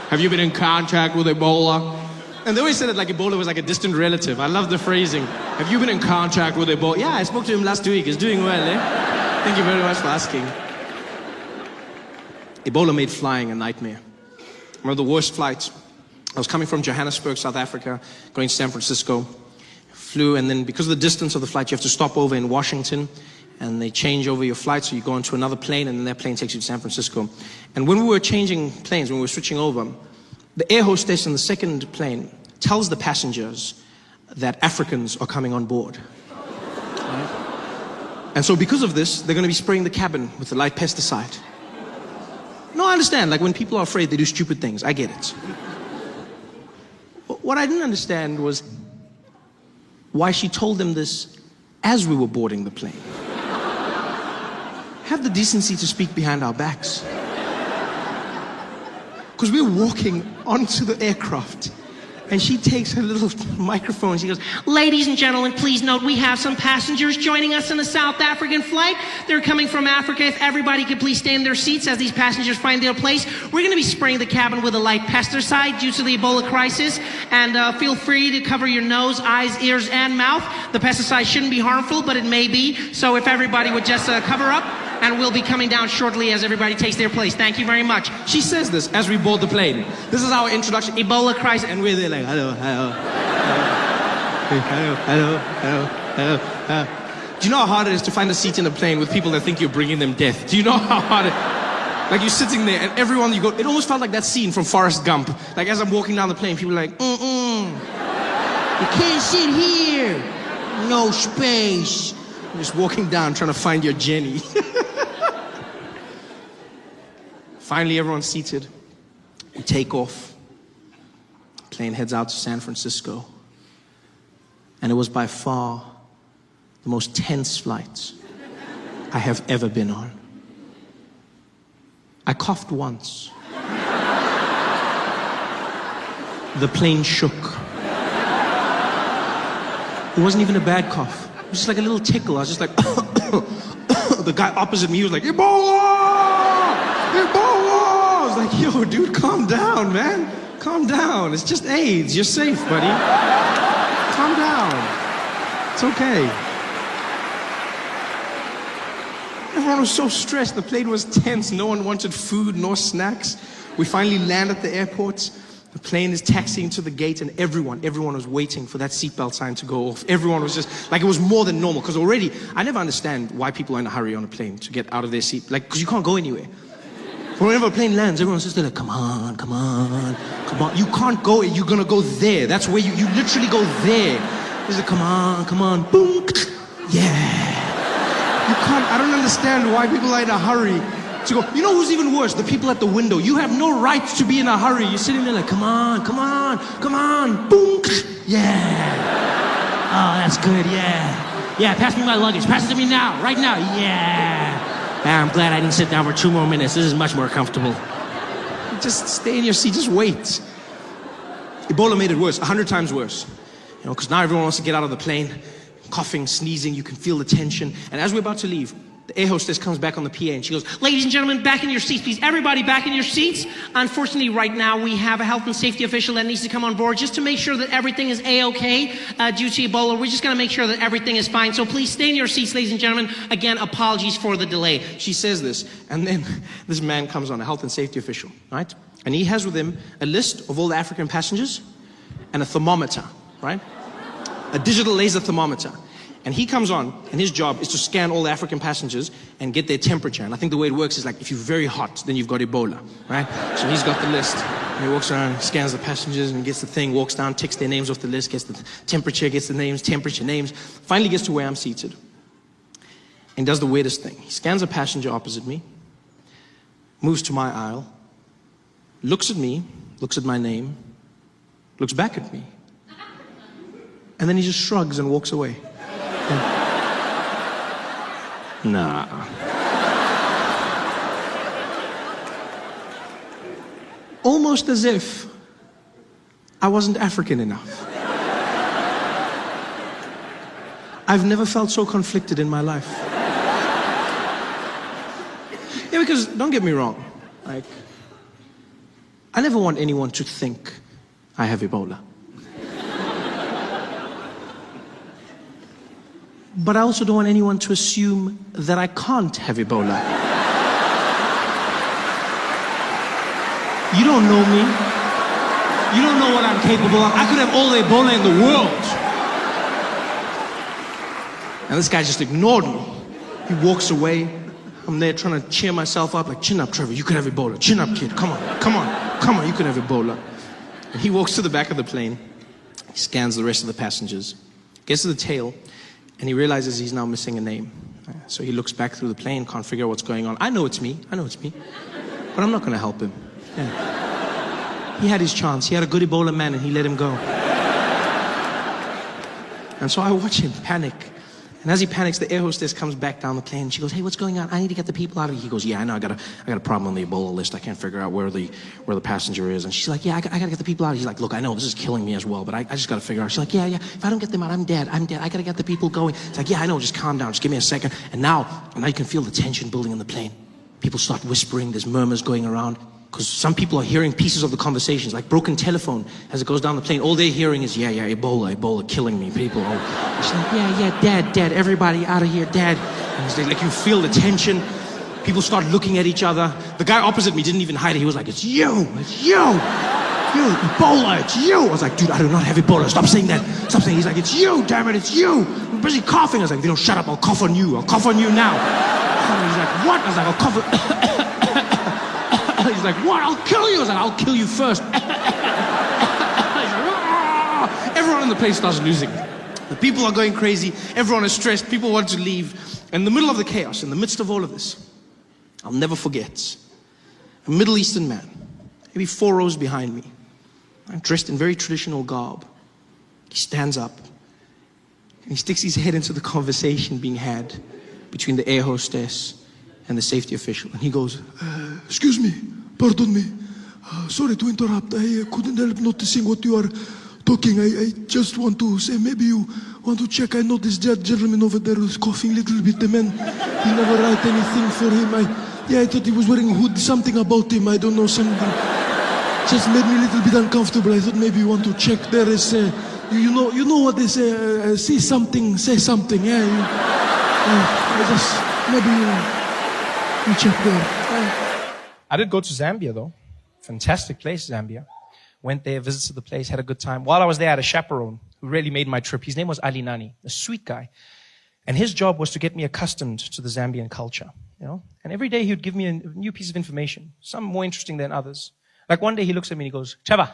Have you been in contact with Ebola? And they always said it like Ebola was like a distant relative. I love the phrasing. Have you been in contact with Ebola? Yeah, I spoke to him last week. He's doing well, eh? Thank you very much for asking. Ebola made flying a nightmare. One of the worst flights. I was coming from Johannesburg, South Africa, going to San Francisco. Flew, and then because of the distance of the flight, you have to stop over in Washington, and they change over your flight, so you go onto another plane, and then that plane takes you to San Francisco. And when we were changing planes, when we were switching over, the air hostess in the second plane tells the passengers that Africans are coming on board. Right? And so because of this, they're going to be spraying the cabin with the light pesticide. No, I understand. Like when people are afraid, they do stupid things. I get it. What I didn't understand was why she told them this as we were boarding the plane. Have the decency to speak behind our backs. Because we're walking onto the aircraft, and she takes her little microphone, she goes, "Ladies and gentlemen, please note we have some passengers joining us in a South African flight. They're coming from Africa. If everybody could please stay in their seats as these passengers find their place. We're going to be spraying the cabin with a light pesticide due to the Ebola crisis. And feel free to cover your nose, eyes, ears, and mouth. The pesticide shouldn't be harmful, but it may be. So if everybody would just cover up, and we'll be coming down shortly as everybody takes their place. Thank you very much." She says this as we board the plane. This is our introduction. Ebola crisis. And we're there like, hello. Do you know how hard it is to find a seat in a plane with people that think you're bringing them death? Do you know how hard it is? Like you're sitting there and everyone you go, it almost felt like that scene from Forrest Gump. Like as I'm walking down the plane, people are like, "You can't sit here. No space." I'm just walking down trying to find your Jenny. Finally, everyone's seated. We take off. Plane heads out to San Francisco. And it was by far the most tense flight I have ever been on. I coughed once. The plane shook. It wasn't even a bad cough. It was just like a little tickle. I was just like, the guy opposite me was like, "Ebola! Ebola!" I was like, "Yo, dude, calm down, man. Calm down. It's just AIDS. You're safe, buddy. Calm down. It's okay." Everyone was so stressed. The plane was tense. No one wanted food nor snacks. We finally land at the airport. The plane is taxiing to the gate, and everyone was waiting for that seatbelt sign to go off. Everyone was just, like, it was more than normal. Because already, I never understand why people are in a hurry on a plane to get out of their seat. Like, because you can't go anywhere. Whenever a plane lands, everyone's just like, come on, come on, come on. You can't go, you're gonna go there. That's where you literally go there. It's like, come on, boom, yeah. You can't, I don't understand why people are in a hurry to go. You know who's even worse? The people at the window. You have no right to be in a hurry. You're sitting there like, come on, come on, come on, boom, yeah. Oh, that's good, yeah. Yeah, pass me my luggage. Pass it to me now, right now, yeah. I'm glad I didn't sit down for 2 more minutes. This is much more comfortable. Just stay in your seat, just wait. Ebola made it worse, 100 times worse. You know, because now everyone wants to get out of the plane. Coughing, sneezing, you can feel the tension. And as we're about to leave, the air hostess comes back on the PA and she goes, ladies and gentlemen, back in your seats, please. Everybody back in your seats. Unfortunately, right now, we have a health and safety official that needs to come on board just to make sure that everything is A-okay due to Ebola. We're just going to make sure that everything is fine. So please stay in your seats, ladies and gentlemen. Again, apologies for the delay. She says this, and then this man comes on, a health and safety official, right? And he has with him a list of all the African passengers and a thermometer, right? A digital laser thermometer. And he comes on, and his job is to scan all the African passengers and get their temperature. And I think the way it works is like, if you're very hot, then you've got Ebola, right? So he's got the list. And he walks around, scans the passengers, and gets the thing, walks down, ticks their names off the list, gets the temperature, gets the names, temperature, names. Finally gets to where I'm seated. And does the weirdest thing. He scans a passenger opposite me, moves to my aisle, looks at me, looks at my name, looks back at me. And then he just shrugs and walks away. Nah. Almost as if I wasn't African enough. I've never felt so conflicted in my life. Yeah, because don't get me wrong, like, I never want anyone to think I have Ebola. But I also don't want anyone to assume that I can't have Ebola. You don't know me. You don't know what I'm capable of. I could have all the Ebola in the world. And this guy just ignored me. He walks away. I'm there trying to cheer myself up, like, chin up, Trevor, you could have Ebola. Chin up, kid, come on, come on, come on, you could have Ebola. And he walks to the back of the plane. He scans the rest of the passengers. Gets to the tail. And he realizes he's now missing a name. So he looks back through the plane, can't figure out what's going on. I know it's me. But I'm not going to help him. Yeah. He had his chance. He had a good Ebola man, and he let him go. And so I watch him panic. And as he panics, the air hostess comes back down the plane. And she goes, hey, what's going on? I need to get the people out of here. He goes, yeah, I know. I got a problem on the Ebola list. I can't figure out where the passenger is. And she's like, yeah, I got to get the people out. He's like, look, I know this is killing me as well, but I just got to figure out. She's like, yeah. If I don't get them out, I'm dead. I got to get the people going. It's like, yeah, I know. Just calm down. Just give me a second. And now you can feel the tension building in the plane. People start whispering. There's murmurs going around. Because some people are hearing pieces of the conversations, like broken telephone as it goes down the plane. All they're hearing is, yeah, Ebola killing me, people. Oh. She's like, yeah, dad, everybody out of here, dad. And it's like you feel the tension. People start looking at each other. The guy opposite me didn't even hide it. He was like, it's you, Ebola, it's you. I was like, dude, I do not have Ebola. Stop saying that. Stop saying. He's like, it's you, damn it, it's you. I'm busy coughing. I was like, if you don't shut up, I'll cough on you. I'll cough on you now. And he's like, what? I was like, I'll cough on... He's like, what? I'll kill you. I was like, I'll kill you first. Like, everyone in the place starts losing. The people are going crazy. Everyone is stressed. People want to leave. In the middle of the chaos, in the midst of all of this, I'll never forget a Middle Eastern man, maybe 4 rows behind me, dressed in very traditional garb. He stands up and he sticks his head into the conversation being had between the air hostess and the safety official. And he goes, excuse me, pardon me, sorry to interrupt. I couldn't help noticing what you are talking. I just want to say, maybe you want to check. I noticed that gentleman over there was coughing a little bit. The man, he never write anything for him. I thought he was wearing a hood, something about him. I don't know, something. Just made me a little bit uncomfortable. I thought maybe you want to check. There is, you know what they say, say something, yeah. I just, maybe you check there. I did go to Zambia, though. Fantastic place, Zambia. Went there, visited the place, had a good time. While I was there, I had a chaperone who really made my trip. His name was Ali Nani, a sweet guy. And his job was to get me accustomed to the Zambian culture, And every day he would give me a new piece of information, some more interesting than others. Like one day he looks at me and he goes, Trevor,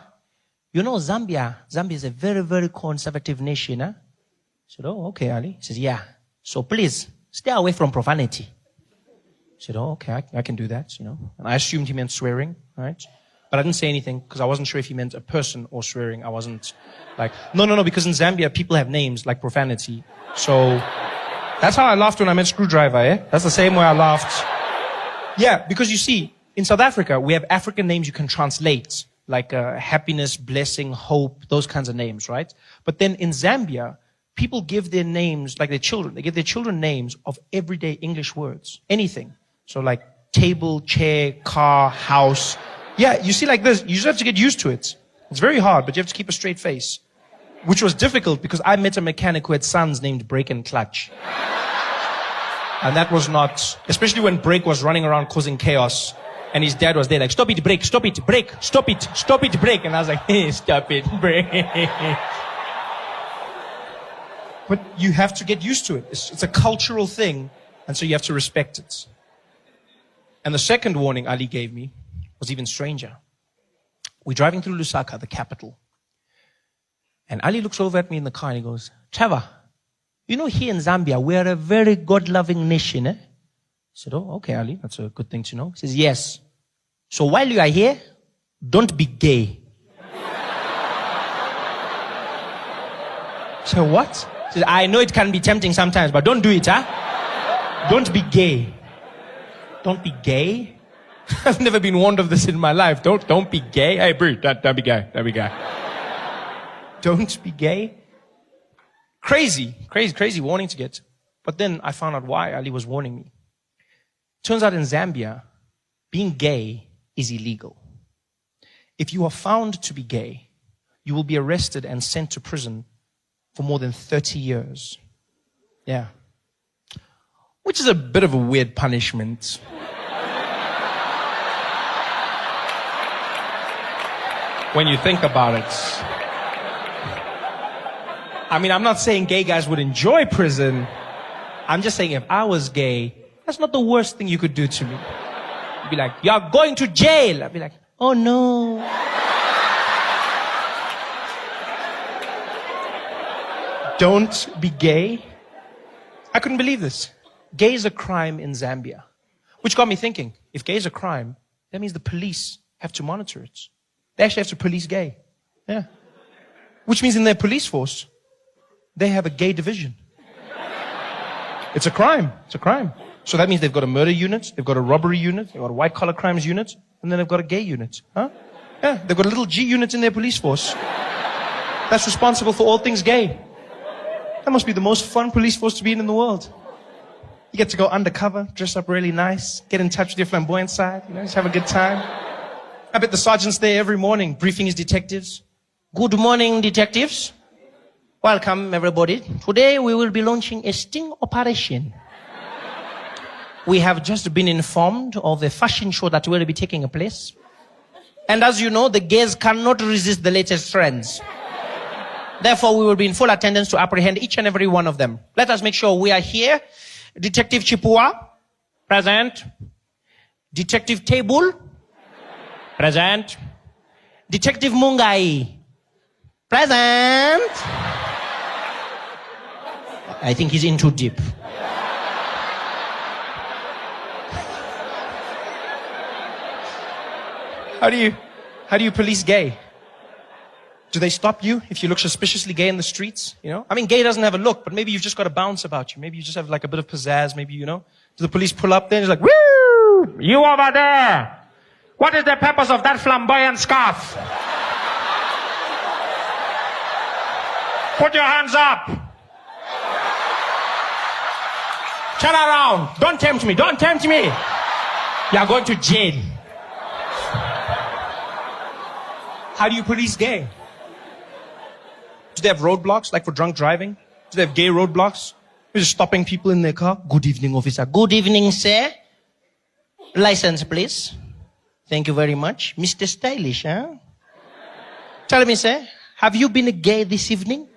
Zambia is a very, very conservative nation, huh? I said, oh, okay, Ali. He says, yeah. So please, stay away from profanity. I said, oh, okay, I can do that, And I assumed he meant swearing, right? But I didn't say anything because I wasn't sure if he meant a person or swearing. I wasn't like, no, because in Zambia, people have names like profanity. So that's how I laughed when I met Screwdriver, eh? That's the same way I laughed. Yeah, because you see, in South Africa, we have African names you can translate, like happiness, blessing, hope, those kinds of names, right? But then in Zambia, people give their names, like their children, they give their children names of everyday English words, anything. So like table, chair, car, house. Yeah, you see like this, you just have to get used to it. It's very hard, but you have to keep a straight face. Which was difficult because I met a mechanic who had sons named Brake and Clutch. And that was not, especially when Brake was running around causing chaos. And his dad was there like, stop it, Brake, stop it, Brake, stop it, Brake. And I was like, hey, stop it, Brake. But you have to get used to it. It's a cultural thing. And so you have to respect it. And the second warning Ali gave me was even stranger. We're driving through Lusaka, the capital. And Ali looks over at me in the car and he goes, Trevor, here in Zambia, we're a very God-loving nation, eh? I said, oh, okay, Ali, that's a good thing to know. He says, yes. So while you are here, don't be gay. I said, what? He says, I know it can be tempting sometimes, but don't do it, huh? Don't be gay. Don't be gay? I've never been warned of this in my life. Don't be gay. Hey, bro, don't be gay. Don't be gay. Don't be gay. Crazy warning to get. But then I found out why Ali was warning me. Turns out in Zambia, being gay is illegal. If you are found to be gay, you will be arrested and sent to prison for more than 30 years. Yeah. Which is a bit of a weird punishment. When you think about it. I mean, I'm not saying gay guys would enjoy prison. I'm just saying if I was gay, that's not the worst thing you could do to me. You'd be like, you're going to jail. I'd be like, oh no. Don't be gay. I couldn't believe this. Gay is a crime in Zambia. Which got me thinking, if gay is a crime, that means the police have to monitor it. They actually have to police gay. Yeah. Which means in their police force, they have a gay division. It's a crime. It's a crime. So that means they've got a murder unit, they've got a robbery unit, they've got a white collar crimes unit, and then they've got a gay unit. Huh? Yeah, they've got a little G unit in their police force that's responsible for all things gay. That must be the most fun police force to be in the world. You get to go undercover, dress up really nice, get in touch with your flamboyant side, just have a good time. I bet the sergeant's there every morning briefing his detectives. Good morning, detectives. Welcome, everybody. Today we will be launching a sting operation. We have just been informed of a fashion show that will be taking place. And as you know, the gays cannot resist the latest trends. Therefore, we will be in full attendance to apprehend each and every one of them. Let us make sure we are here. Detective Chipua, present. Detective Table, present. Detective Mungai, present. I think he's in too deep. How do you police gay? Do they stop you if you look suspiciously gay in the streets? I mean, gay doesn't have a look, but maybe you've just got a bounce about you. Maybe you just have like a bit of pizzazz. Maybe, Do the police pull up there and it's like, woo! You over there! What is the purpose of that flamboyant scarf? Put your hands up! Turn around! Don't tempt me! Don't tempt me! You are going to jail. How do you police gay? Do they have roadblocks, like for drunk driving? Do they have gay roadblocks? They're just stopping people in their car. Good evening, officer. Good evening, sir. License, please. Thank you very much. Mr. Stylish, huh? Tell me, sir, have you been gay this evening?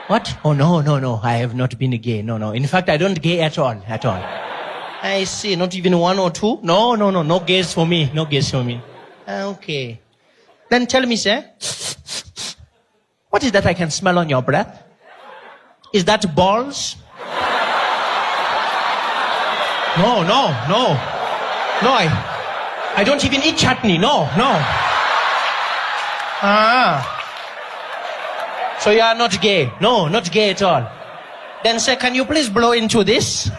What? Oh, no. I have not been gay. No. In fact, I don't gay at all. I see. Not even one or two? No. No gays for me. No gays for me. Okay. Then tell me, sir, what is that I can smell on your breath? Is that balls? No, I don't even eat chutney. No. So you are not gay? No, not gay at all. Then sir, can you please blow into this?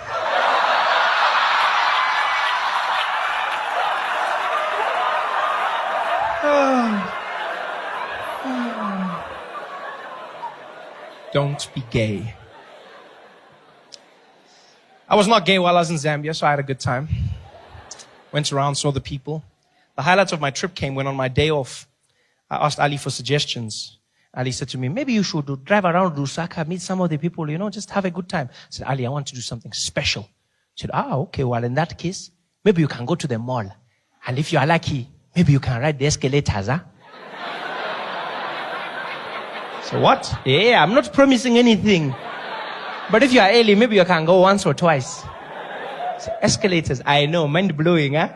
Don't be gay. I was not gay while I was in Zambia, so I had a good time. Went around, saw the people. The highlights of my trip came when on my day off, I asked Ali for suggestions. Ali said to me, maybe you should drive around Lusaka, meet some of the people, just have a good time. I said, Ali, I want to do something special. He said, okay, well, in that case, maybe you can go to the mall. And if you are lucky, maybe you can ride the escalators, huh? So what? Yeah, I'm not promising anything. But if you are early, maybe you can go once or twice. So escalators, I know, mind blowing, huh?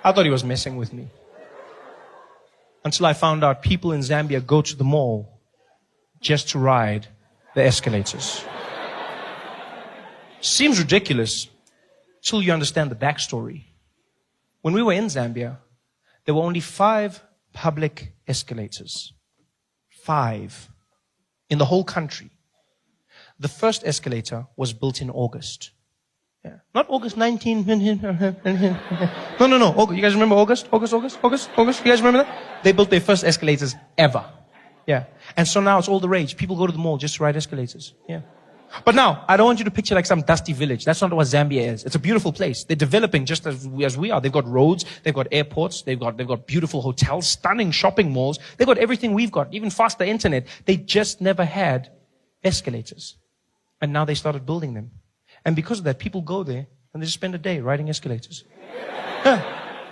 I thought he was messing with me. Until I found out people in Zambia go to the mall just to ride the escalators. Seems ridiculous till you understand the backstory. When we were in Zambia, there were only 5 public escalators. 5 in the whole country. The first escalator was built in August. Yeah. Not August 19. No. You guys remember August? August? You guys remember that? They built their first escalators ever. Yeah. And so now it's all the rage. People go to the mall just to ride escalators. Yeah. But now, I don't want you to picture like some dusty village. That's not what Zambia is. It's a beautiful place. They're developing just as we are. They've got roads, they've got airports, they've got beautiful hotels, stunning shopping malls. They've got everything we've got, even faster internet. They just never had escalators. And now they started building them. And because of that, people go there and they just spend a day riding escalators.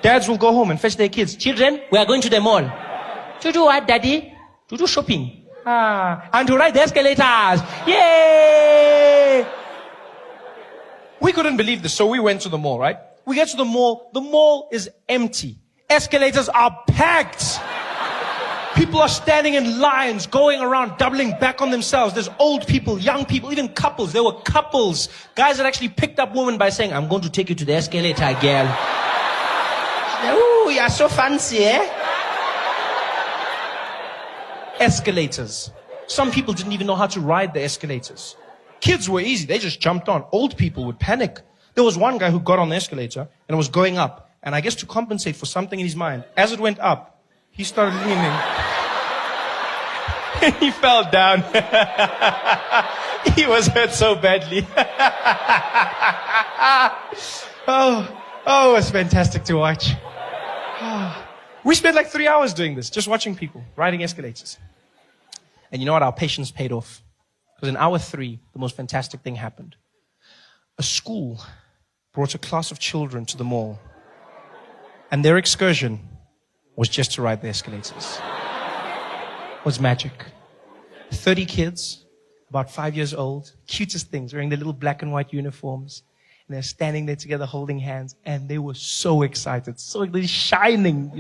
Dads will go home and fetch their kids. Children, we are going to the mall. To do what, daddy? To do shopping. And to ride the escalators. Yay! We couldn't believe this, so we went to the mall, right? We get to the mall. The mall is empty. Escalators are packed. People are standing in lines, going around, doubling back on themselves. There's old people, young people, even couples. There were couples. Guys that actually picked up women by saying, I'm going to take you to the escalator, girl. Ooh, you're so fancy, eh? Escalators. Some people didn't even know how to ride the escalators. Kids were easy. They just jumped on. Old people would panic. There was one guy who got on the escalator and it was going up. And I guess to compensate for something in his mind, as it went up, he started leaning. He fell down. He was hurt so badly. Oh, it was fantastic to watch. We spent like 3 hours doing this, just watching people riding escalators. And you know what? Our patience paid off. Because in hour 3, the most fantastic thing happened. A school brought a class of children to the mall. And their excursion was just to ride the escalators. It was magic. 30 kids, about 5 years old, cutest things, wearing their little black and white uniforms. And they're standing there together holding hands. And they were so excited, so they're shining,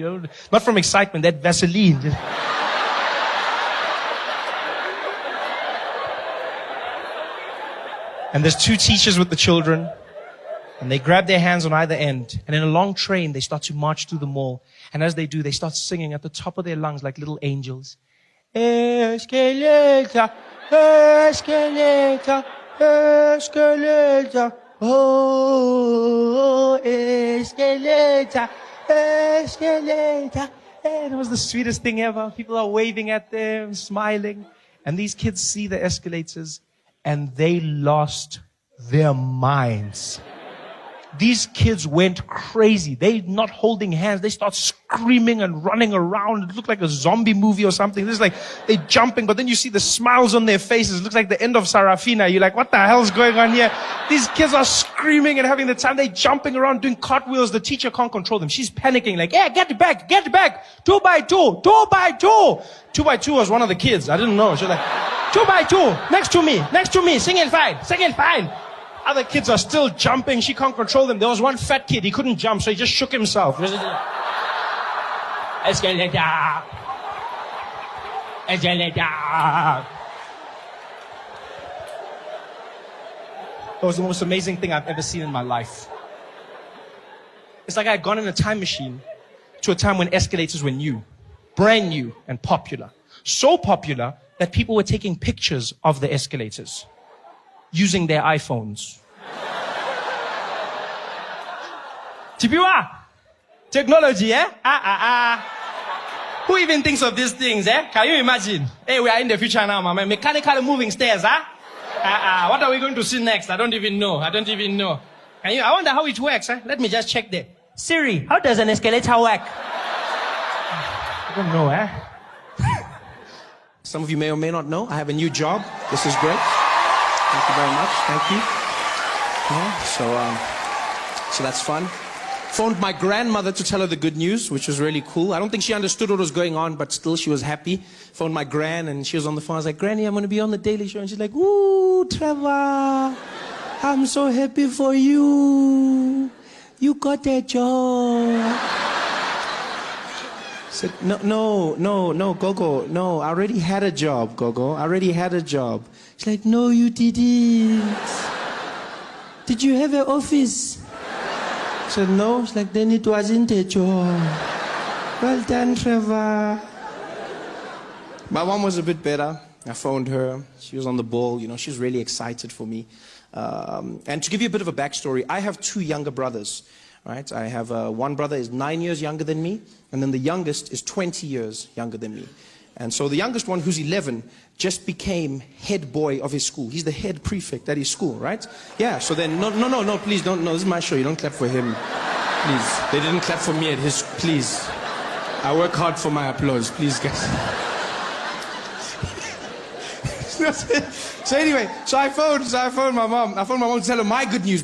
not from excitement, that Vaseline. And there's 2 teachers with the children. And they grab their hands on either end. And in a long train, they start to march through the mall. And as they do, they start singing at the top of their lungs like little angels. Escalator, escalator, escalator. Oh, escalator, escalator. And it was the sweetest thing ever. People are waving at them, smiling. And these kids see the escalators and they lost their minds. These kids went crazy. They not holding hands. They start screaming and running around. It looked like a zombie movie or something. It's like they're jumping, but then you see the smiles on their faces. It looks like the end of Sarafina. You're like, what the hell's going on here? These kids are screaming and having the time. They're jumping around, doing cartwheels. The teacher can't control them. She's panicking like, yeah, get back. 2 by 2, 2 by 2. 2 by 2 was one of the kids. I didn't know. She was like, 2 by 2, next to me, single file. Other kids are still jumping. She can't control them. There was one fat kid. He couldn't jump, so he just shook himself. Escalator. Escalator. It was the most amazing thing I've ever seen in my life. It's like I had gone in a time machine to a time when escalators were new, brand new and popular. So popular that people were taking pictures of the escalators using their iPhones. Tipiwa! Technology, eh? Who even thinks of these things, eh? Can you imagine? Hey, we are in the future now, man. Mechanical moving stairs, huh? What are we going to see next? I don't even know. I wonder how it works, eh? Let me just check there. Siri, how does an escalator work? I don't know, eh? Some of you may or may not know, I have a new job. This is great. Thank you very much. Thank you. Yeah, so that's fun. Phoned my grandmother to tell her the good news, which was really cool. I don't think she understood what was going on, but still she was happy. Phoned my gran, and she was on the phone. I was like, Granny, I'm going to be on the Daily Show. And she's like, ooh, Trevor, I'm so happy for you. You got a job. I said, no, Gogo. No, I already had a job, Gogo. I already had a job. She's like, no, you didn't. Did you have an office? I said, no. She's like, then it wasn't a job. Well done, Trevor. My mom was a bit better. I phoned her. She was on the ball. You know, she was really excited for me. And to give you a bit of a backstory, I have 2 younger brothers. Right? I have one brother is 9 years younger than me, and then the youngest is 20 years younger than me. And so the youngest one, who's 11, just became head boy of his school. He's the head prefect at his school, right? Yeah, so then, no, please don't, no, this is my show. You don't clap for him, please. They didn't clap for me at his, please. I work hard for my applause, please, guys. So anyway, so I phoned my mom. I phoned my mom to tell her my good news.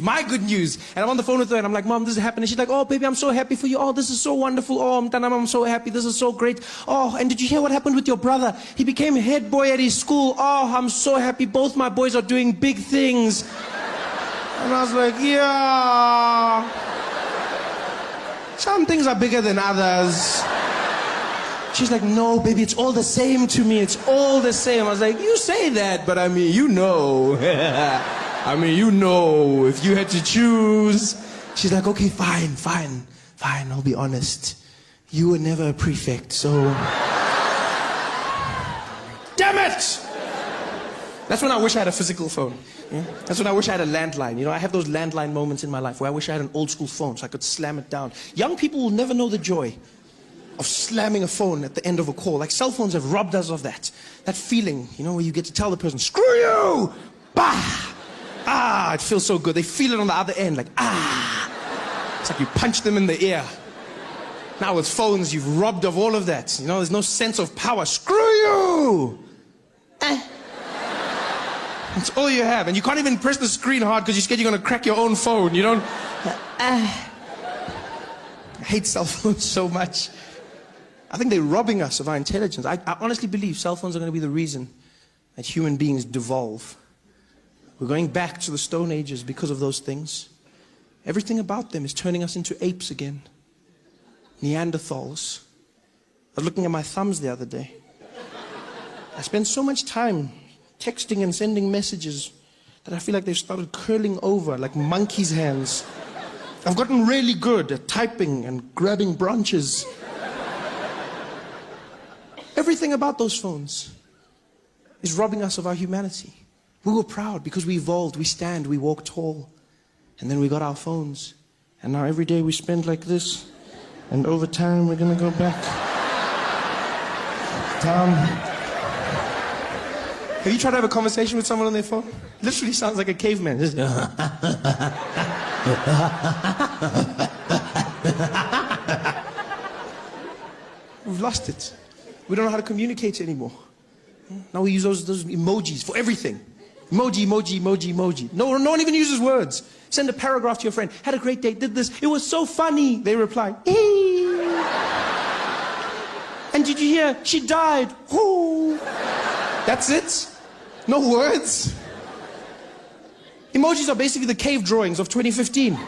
And I'm on the phone with her, and I'm like, Mom, this is happening. She's like, oh, baby, I'm so happy for you. Oh, this is so wonderful. Oh, I'm so happy. This is so great. Oh, and did you hear what happened with your brother? He became head boy at his school. Oh, I'm so happy. Both my boys are doing big things. And I was like, yeah. Some things are bigger than others. She's like, no, baby, it's all the same to me. It's all the same. I was like, you say that, but I mean, you know. If you had to choose. She's like, okay, fine. I'll be honest. You were never a prefect, so. Damn it! That's when I wish I had a physical phone. Yeah? That's when I wish I had a landline. You know, I have those landline moments in my life where I wish I had an old school phone so I could slam it down. Young people will never know the joy of slamming a phone at the end of a call. Like, cell phones have robbed us of that. That feeling, you know, where you get to tell the person, screw you! Bah! Ah, it feels so good. They feel it on the other end, like, ah! It's like you punch them in the ear. Now with phones, you've robbed of all of that. You know, there's no sense of power. Screw you! That's all you have. And you can't even press the screen hard because you're scared you're going to crack your own phone. You don't... I hate cell phones so much. I think they're robbing us of our intelligence. I honestly believe cell phones are going to be the reason that human beings devolve. We're going back to the Stone Ages because of those things. Everything about them is turning us into apes again. Neanderthals. I was looking at my thumbs the other day. I spend so much time texting and sending messages that I feel like they've started curling over like monkeys' hands. I've gotten really good at typing and grabbing branches. Everything about those phones is robbing us of our humanity. We were proud because we evolved, we stand, we walk tall. And then we got our phones. And now every day we spend like this. And over time we're going to go back down. Have you tried to have a conversation with someone on their phone? Literally sounds like a caveman. We've lost it. We don't know how to communicate anymore. Now we use those emojis for everything. Emoji, emoji, emoji, emoji. No one even uses words. Send a paragraph to your friend. Had a great day, did this. It was so funny. They reply. And did you hear? She died. Ooh. That's it. No words. Emojis are basically the cave drawings of 2015.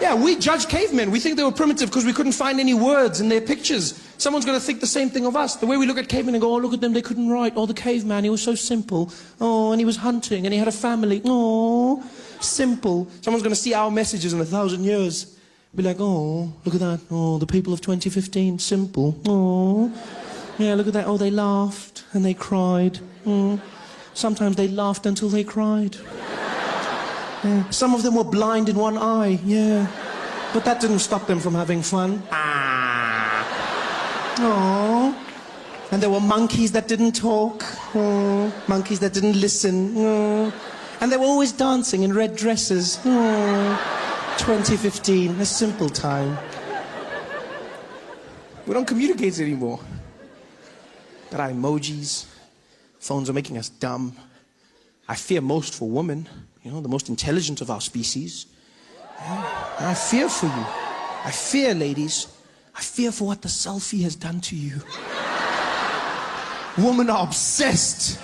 Yeah, we judge cavemen. We think they were primitive because we couldn't find any words in their pictures. Someone's going to think the same thing of us. The way we look at cavemen and go, oh, look at them, they couldn't write. Oh, the caveman, he was so simple. Oh, and he was hunting and he had a family. Oh, simple. Someone's going to see our messages in 1,000 years. Be like, oh, look at that. Oh, the people of 2015, simple. Oh, yeah, look at that. Oh, they laughed and they cried. Oh. Sometimes they laughed until they cried. Yeah. Some of them were blind in one eye, yeah. But that didn't stop them from having fun. Aww. And there were monkeys that didn't talk. Aww. Monkeys that didn't listen. Aww. And they were always dancing in red dresses. Aww. 2015, a simple time. We don't communicate anymore. Got our emojis. Phones are making us dumb. I fear most for women. You know, the most intelligent of our species. Yeah. And I fear for you. I fear, ladies. I fear for what the selfie has done to you. Women are obsessed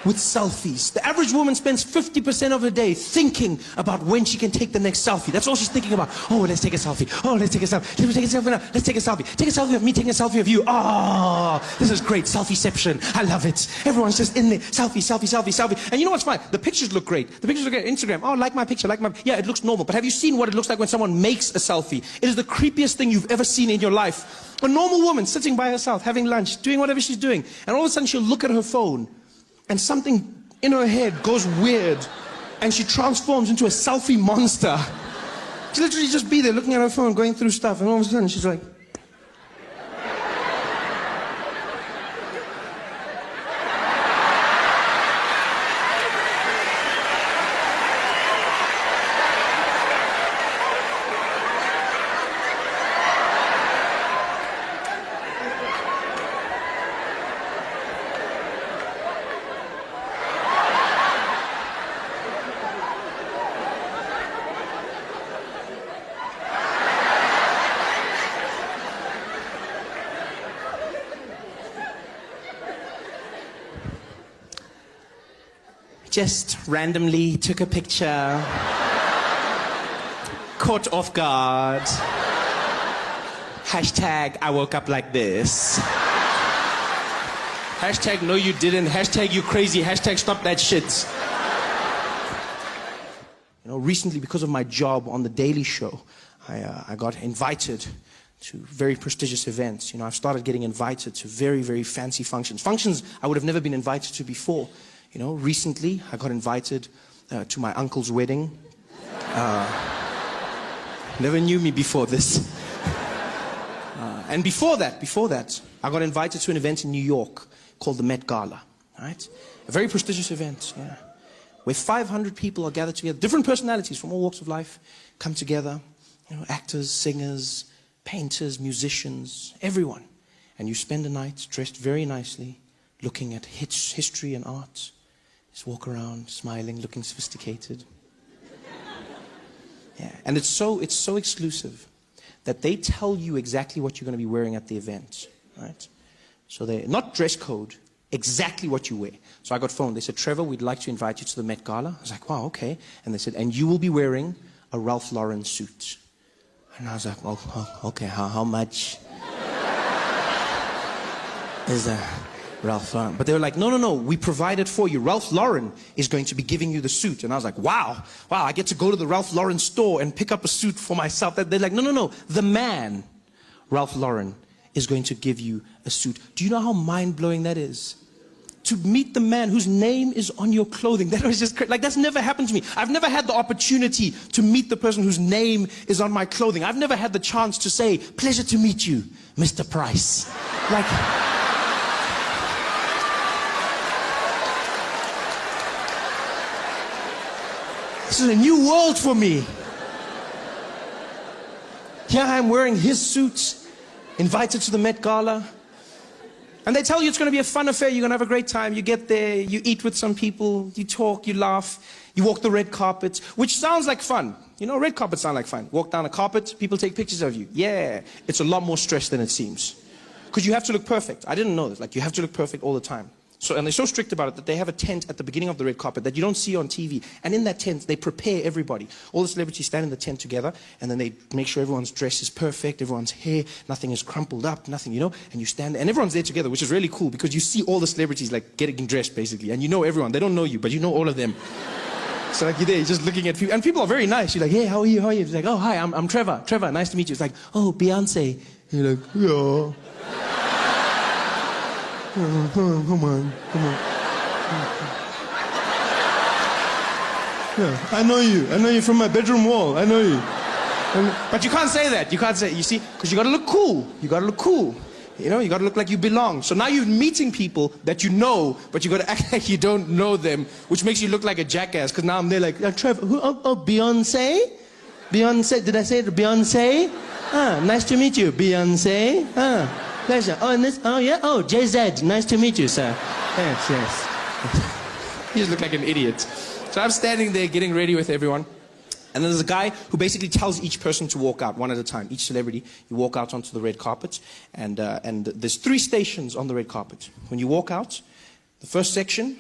with selfies. The average woman spends 50% of her day thinking about when she can take the next selfie. That's all she's thinking about. Oh, let's take a selfie. Oh, let's take a selfie. Let's take a selfie now. Let's take a selfie. Take a selfie of me taking a selfie of you. Oh, this is great. Selfieception. I love it. Everyone's just in there. Selfie, selfie, selfie, selfie. And you know what's fine? The pictures look great. The pictures look great. Instagram. Oh, like my picture. Yeah, it looks normal. But have you seen what it looks like when someone makes a selfie? It is the creepiest thing you've ever seen in your life. A normal woman sitting by herself, having lunch, doing whatever she's doing. And all of a sudden she'll look at her phone and something in her head goes weird and she transforms into a selfie monster. She literally just be there looking at her phone, going through stuff, and all of a sudden she's like, just randomly took a picture, caught off guard, hashtag I woke up like this, hashtag no you didn't, hashtag you crazy, hashtag stop that shit. You know, recently because of my job on The Daily Show, I got invited to very prestigious events. You know, I've started getting invited to very, very fancy functions I would have never been invited to before. You know, recently I got invited to my uncle's wedding. Never knew me before this. And before that, I got invited to an event in New York called the Met Gala, right? A very prestigious event, yeah, where 500 people are gathered together, different personalities from all walks of life come together, you know, actors, singers, painters, musicians, everyone. And you spend the night dressed very nicely, looking at history and art. Just walk around, smiling, looking sophisticated. Yeah, and it's so exclusive that they tell you exactly what you're going to be wearing at the event, right? So they're not dress code, exactly what you wear. So I got phoned. They said, Trevor, we'd like to invite you to the Met Gala. I was like, wow, okay. And they said, and you will be wearing a Ralph Lauren suit. And I was like, well, okay, how much is that? Ralph Lauren. But they were like, no, we provide it for you. Ralph Lauren is going to be giving you the suit. And I was like, wow, I get to go to the Ralph Lauren store and pick up a suit for myself. They're like, no, the man, Ralph Lauren, is going to give you a suit. Do you know how mind-blowing that is? To meet the man whose name is on your clothing. That was just like, that's never happened to me. I've never had the opportunity to meet the person whose name is on my clothing. I've never had the chance to say, pleasure to meet you, Mr. Price. Like, this is a new world for me. here I am wearing his suits, invited to the Met Gala. And they tell you it's going to be a fun affair, you're going to have a great time. You get there, you eat with some people, you talk, you laugh, you walk the red carpet, which sounds like fun. You know, red carpets sound like fun. Walk down a carpet, people take pictures of you. Yeah, it's a lot more stress than it seems. Because you have to look perfect. I didn't know this. Like, you have to look perfect all the time. So, and they're so strict about it that they have a tent at the beginning of the red carpet that you don't see on TV. And in that tent, they prepare everybody. All the celebrities stand in the tent together, and then they make sure everyone's dress is perfect, everyone's hair, nothing is crumpled up, nothing, you know, and you stand there, and everyone's there together, which is really cool because you see all the celebrities like getting dressed basically, and you know everyone. They don't know you, but you know all of them. So like you're there, you're just looking at people, and people are very nice. You're like, hey, how are you, how are you? It's like, oh, hi, I'm Trevor. Trevor, nice to meet you. It's like, oh, Beyonce. And you're like, yeah. Come on. Yeah, I know you from my bedroom wall. I know you. But you can't say that. You can't say, you see, because you got to look cool. You got to look cool. You know, you got to look like you belong. So now you're meeting people that you know, but you got to act like you don't know them, which makes you look like a jackass. Because now I'm there like, Trevor, who? Oh, Beyonce? Beyonce? Did I say it? Beyonce? Ah, nice to meet you, Beyonce. Ah. Pleasure. Oh, and this, oh yeah, oh, JZ, nice to meet you, sir. Yes. You just look like an idiot. So I'm standing there getting ready with everyone, and then there's a guy who basically tells each person to walk out one at a time. Each celebrity, you walk out onto the red carpet, and there's 3 stations on the red carpet. When you walk out, the first section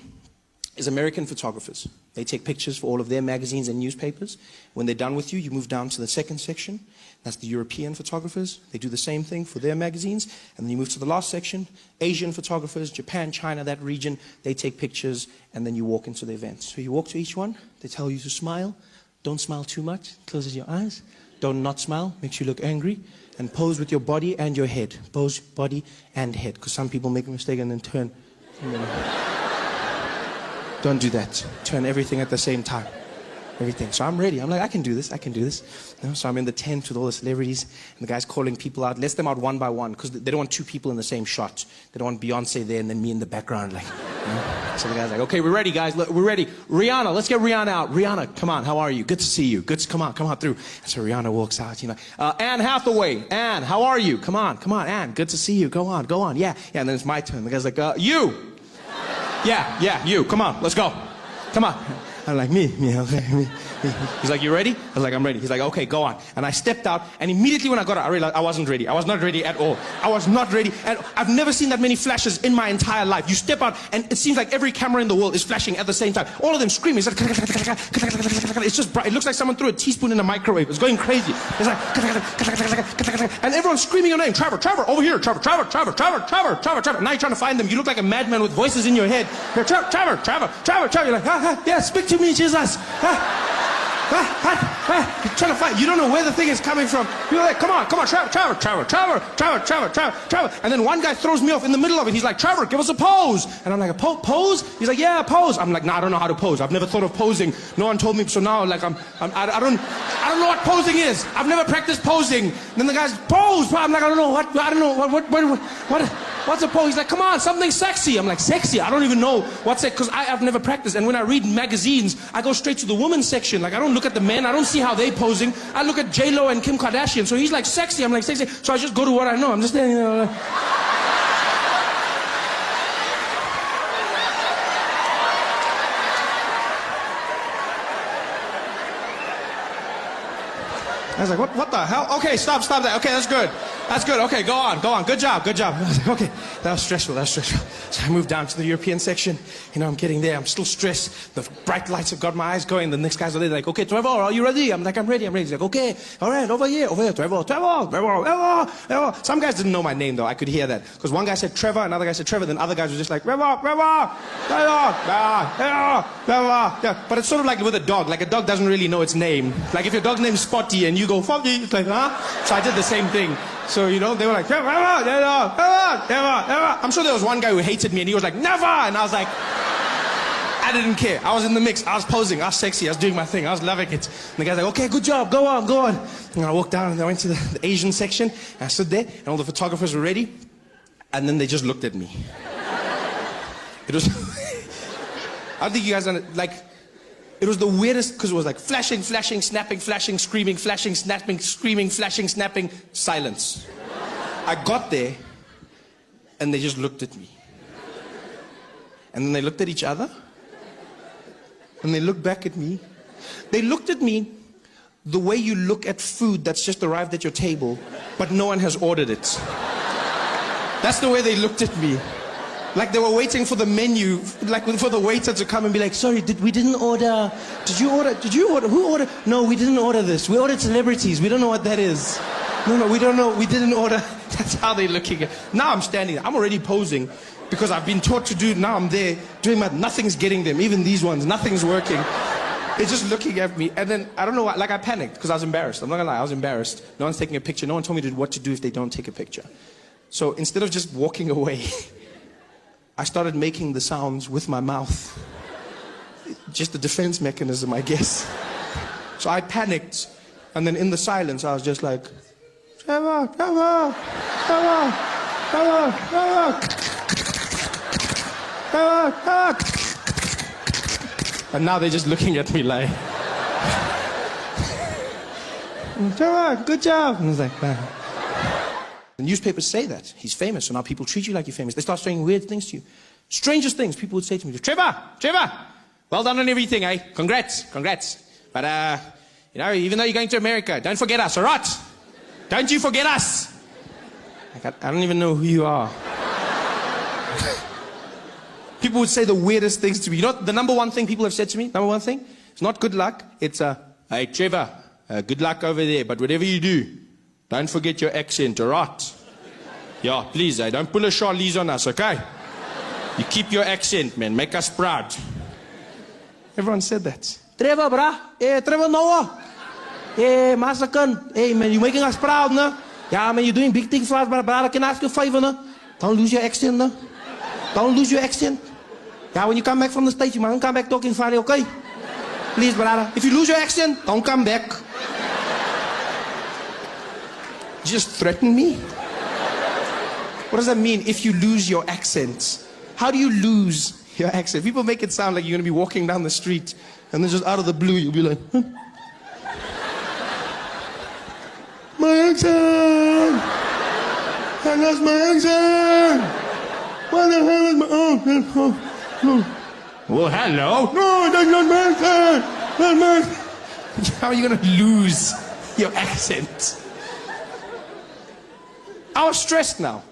is American photographers. They take pictures for all of their magazines and newspapers. When they're done with you, you move down to the second section. That's the European photographers. They do the same thing for their magazines. And then you move to the last section, Asian photographers, Japan, China, that region. They take pictures, and then you walk into the event. So you walk to each one. They tell you to smile. Don't smile too much. Closes your eyes. Don't not smile. Makes you look angry. And pose with your body and your head. Pose, body, and head. Because some people make a mistake and then turn. Don't do that. Turn everything at the same time. Everything. So I'm ready. I'm like, I can do this. You know, so I'm in the tent with all the celebrities, and the guy's calling people out. Lets them out one by one, because they don't want 2 people in the same shot. They don't want Beyonce there and then me in the background. Like, you know? So the guy's like, okay, we're ready, guys. Look, we're ready. Rihanna, let's get Rihanna out. Rihanna, come on. How are you? Good to see you. Come on through. And so Rihanna walks out. You know, Anne Hathaway. Anne, how are you? Come on, Anne. Good to see you. Go on. Yeah. And then it's my turn. The guy's like, you. Yeah, you. Come on, let's go. Come on. I'm like, me, okay, me. He's like, you ready? I was like, I'm ready. He's like, okay, go on. And I stepped out, and immediately when I got out, I realized I wasn't ready. I was not ready at all. I was not ready. And I've never seen that many flashes in my entire life. You step out, and it seems like every camera in the world is flashing at the same time. All of them screaming. It's like, it's just bright. It looks like someone threw a teaspoon in a microwave. It's going crazy. It's like, and everyone's screaming your name. Trevor, over here. Trevor. Now you're trying to find them. You look like a madman with voices in your head. You're Trevor. You're like, yeah, speak to me, Jesus. You're trying to fight. You don't know where the thing is coming from. You're like, come on, Trevor. And then one guy throws me off in the middle of it. He's like, Trevor, give us a pose. And I'm like, a pose? He's like, yeah, pose. I'm like, nah, I don't know how to pose. I've never thought of posing. No one told me. So now, like, I don't know what posing is. I've never practiced posing. And then the guy's pose. I'm like, I don't know what. What's a pose? He's like, come on, something sexy. I'm like, sexy? I don't even know what's it, because I've never practiced. And when I read magazines, I go straight to the women's section. Like, I don't look at the men. I don't see how they posing. I look at J-Lo and Kim Kardashian. So he's like, sexy. I'm like, sexy. So I just go to what I know. I'm just standing there. I was like, what the hell? Okay, stop that. Okay, that's good. Okay, go on. Good job. I was like, okay, that was stressful. So I moved down to the European section. You know, I'm getting there. I'm still stressed. The bright lights have got my eyes going. The next guys are there like, okay, Trevor, are you ready? I'm like, I'm ready. He's like, okay, all right, over here, Trevor. Some guys didn't know my name, though. I could hear that. Because one guy said Trevor, another guy said Trevor, then other guys were just like, Trevor. Yeah. But it's sort of like with a dog. Like, a dog doesn't really know its name. Like, if your dog's name's Spotty and you go, Foggy, it's like, huh? So I did the same thing. So, you know, they were like, Trevor. I'm sure there was one guy who hated me and he was like, never! And I was like, I didn't care. I was in the mix. I was posing. I was sexy. I was doing my thing. I was loving it. And the guy's like, okay, good job. Go on. And I walked down and I went to the Asian section. And I stood there and all the photographers were ready. And then they just looked at me. It was... I don't think you guys... Like... It was the weirdest, because it was like flashing, flashing, snapping, flashing, screaming, flashing, snapping, screaming, flashing, snapping, silence. I got there, and they just looked at me. And then they looked at each other, and they looked back at me. They looked at me the way you look at food that's just arrived at your table, but no one has ordered it. That's the way they looked at me. Like they were waiting for the menu, like for the waiter to come and be like, sorry, we didn't order. Did you order? Who ordered? No, we didn't order this. We ordered celebrities. We don't know what that is. No, we don't know. We didn't order. That's how they're looking at. Now I'm standing there. I'm already posing because I've been taught to do. Now I'm there doing nothing's getting them. Even these ones, nothing's working. They're just looking at me. And then, I don't know why, like I panicked because I was embarrassed. I'm not gonna lie, I was embarrassed. No one's taking a picture. No one told me what to do if they don't take a picture. So instead of just walking away, I started making the sounds with my mouth. Just a defense mechanism, I guess. So I panicked, and then in the silence, I was just like, Trevor, Trevor, Trevor, Trevor, Trevor, Trevor, Trevor. And now they're just looking at me like, Trevor, good job. And I was like, wow. The newspapers say that. He's famous, so now people treat you like you're famous. They start saying weird things to you. Strangest things people would say to me. Trevor, Trevor, well done on everything, eh? Congrats, congrats. But, even though you're going to America, don't forget us, all right? Don't you forget us. I don't even know who you are. People would say the weirdest things to me. You know what the number one thing people have said to me? Number one thing? It's not good luck. It's, hey, Trevor, good luck over there, but whatever you do, don't forget your accent, alright? Yeah, please, don't pull a Charlize on us, okay? You keep your accent, man. Make us proud. Everyone said that. Trevor, brah. Hey, Trevor Noah. Hey, Masakan. Hey, man, you're making us proud, no? Yeah, man, you're doing big things for us, but brother, can I ask you a favor, no? Don't lose your accent, no? Don't lose your accent. Yeah, when you come back from the States, you mustn't come back talking funny, okay? Please, brother. If you lose your accent, don't come back. Just threaten me? What does that mean, if you lose your accent? How do you lose your accent? People make it sound like you're going to be walking down the street and then just out of the blue you'll be like, huh? My accent! I lost my accent! What the hell is my... Oh. Well, hello? No, that's not my accent! That's my accent! How are you going to lose your accent? I was stressed now.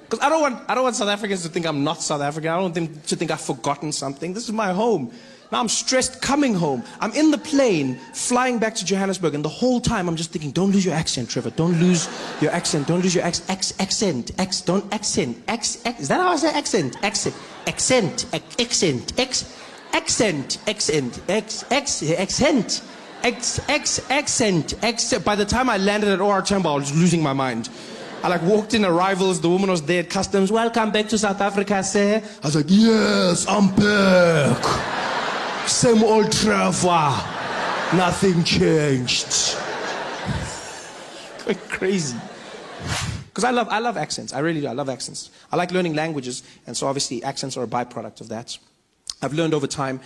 Because I don't want South Africans to think I'm not South African. I don't want them to think I've forgotten something. This is my home. Now I'm stressed coming home. I'm in the plane, flying back to Johannesburg, and the whole time I'm just thinking, don't lose your accent, Trevor. Don't lose your accent. Don't lose your accent. Don't accent. Is that how I say accent? Accent. By the time I landed at OR Tambo, I was losing my mind. I walked in arrivals, the woman was there at customs. Welcome back to South Africa, sir. I was like, yes, I'm back. Same old Trevor. Nothing changed. Going crazy. Because I love accents. I really do. I love accents. I like learning languages, and so obviously accents are a byproduct of that. I've learned over time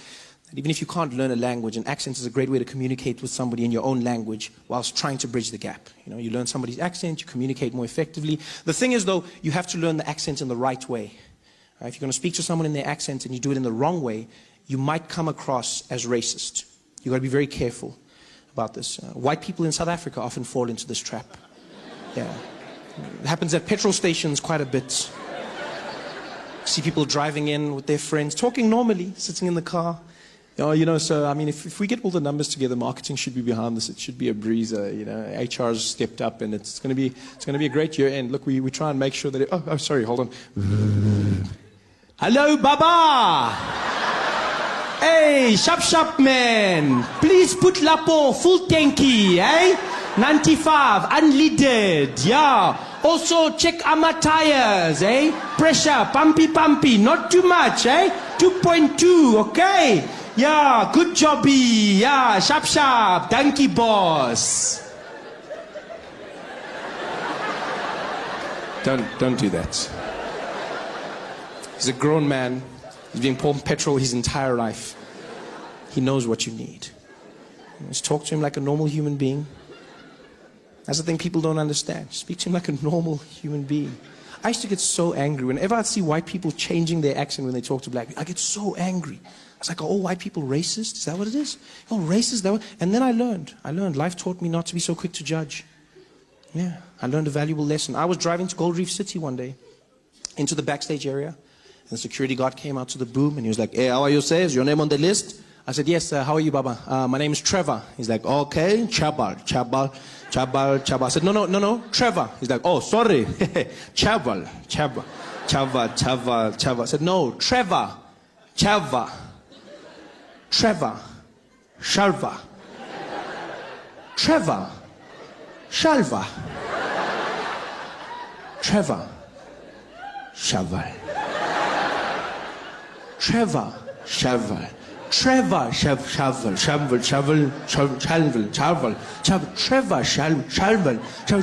that even if you can't learn a language, an accent is a great way to communicate with somebody in your own language whilst trying to bridge the gap. You know, you learn somebody's accent, you communicate more effectively. The thing is, though, you have to learn the accent in the right way. If you're going to speak to someone in their accent and you do it in the wrong way, you might come across as racist. You've got to be very careful about this. White people in South Africa often fall into this trap. Yeah. It happens at petrol stations quite a bit. See people driving in with their friends, talking normally, sitting in the car. So, I mean, if we get all the numbers together, marketing should be behind this. It should be a breezer, HR's stepped up, and it's going to be a great year end. Look, we try and make sure that sorry, hold on. Hello, Baba! Hey, sharp man! Please put Lapo full tanky, eh? 95, unleaded, yeah. Also, check our tires, eh? Pressure, pumpy, not too much, eh? 2.2, okay? Yeah, good jobby. Yeah, sharp. Donkey boss. Don't do that. He's a grown man. He's been pouring petrol his entire life. He knows what you need. Just talk to him like a normal human being. That's the thing people don't understand. Speak to him like a normal human being. I used to get so angry. Whenever I'd see white people changing their accent when they talk to black people, I get so angry. I was like, are all white people racist? Is that what it is? Oh, racist? And then I learned. Life taught me not to be so quick to judge. Yeah, I learned a valuable lesson. I was driving to Gold Reef City one day, into the backstage area, and the security guard came out to the boom, and he was like, hey, how are you, sir? Is your name on the list? I said, yes, how are you, Baba? My name is Trevor. He's like, okay, Chabal. I said, no, Trevor. He's like, oh, sorry, Chabal. I said, no, Trevor, Shalva. Trevor, Shalva. Trevor, Shalva. Trevor, Shaval. Trevor, Shaval. Trevor,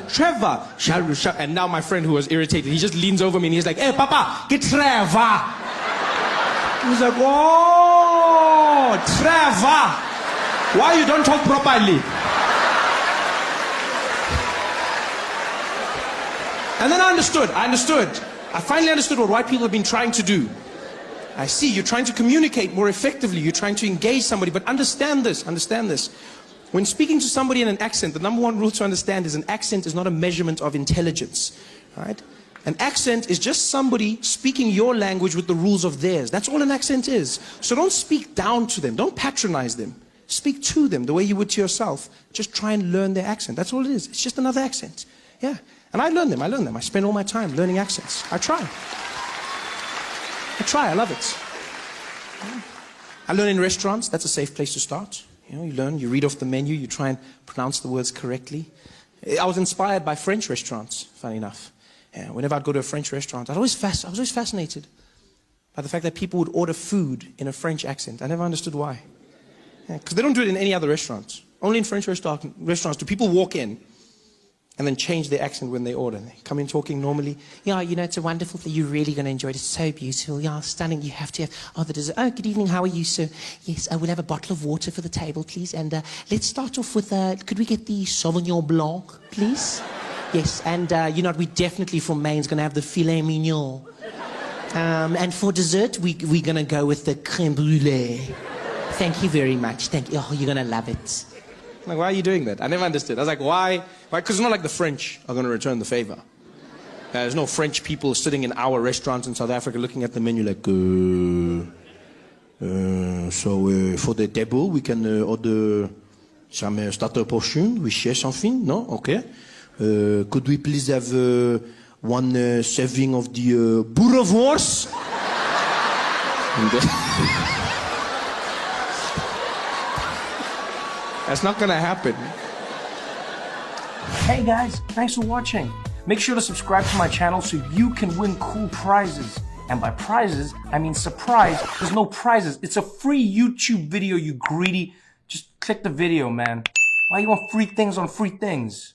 Shaval. And now my friend who was irritated, he just leans over me and he's like, hey, Papa, get Trevor. He's like, oh, Trevor. Why you don't talk properly? And then I understood. I finally understood what white people have been trying to do. I see, you're trying to communicate more effectively. You're trying to engage somebody. But understand this. When speaking to somebody in an accent, the number one rule to understand is an accent is not a measurement of intelligence. Right? An accent is just somebody speaking your language with the rules of theirs. That's all an accent is. So don't speak down to them. Don't patronize them. Speak to them the way you would to yourself. Just try and learn their accent. That's all it is. It's just another accent. Yeah. And I learn them. I spend all my time learning accents. I try. I love it. I learn in restaurants. That's a safe place to start. You learn, you read off the menu, you try and pronounce the words correctly. I was inspired by French restaurants, funny enough. Whenever I'd go to a French restaurant, I was always fascinated by the fact that people would order food in a French accent. I never understood why. Because they don't do it in any other restaurants. Only in French restaurants do people walk in and then change their accent when they order. They come in talking normally. Yeah, it's a wonderful thing. You're really going to enjoy it. It's so beautiful. Yeah, stunning. You have to have, the dessert. Oh, good evening. How are you, sir? Yes, we'll have a bottle of water for the table, please. And let's start off with, could we get the Sauvignon Blanc, please? Yes, and we definitely for mains going to have the filet mignon. And for dessert, we're going to go with the crème brûlée. Thank you very much. Thank you. Oh, you're going to love it. Like, why are you doing that? I never understood. I was like, why? Because it's not like the French are going to return the favor. There's no French people sitting in our restaurants in South Africa looking at the menu like, so for the table, we can order some starter portion with chef something? No? Okay. Could we please have one serving of the boerewors? That's not gonna happen. Hey guys, thanks for watching. Make sure to subscribe to my channel so you can win cool prizes. And by prizes, I mean surprise. There's no prizes. It's a free YouTube video, you greedy. Just click the video, man. Why you want free things on free things?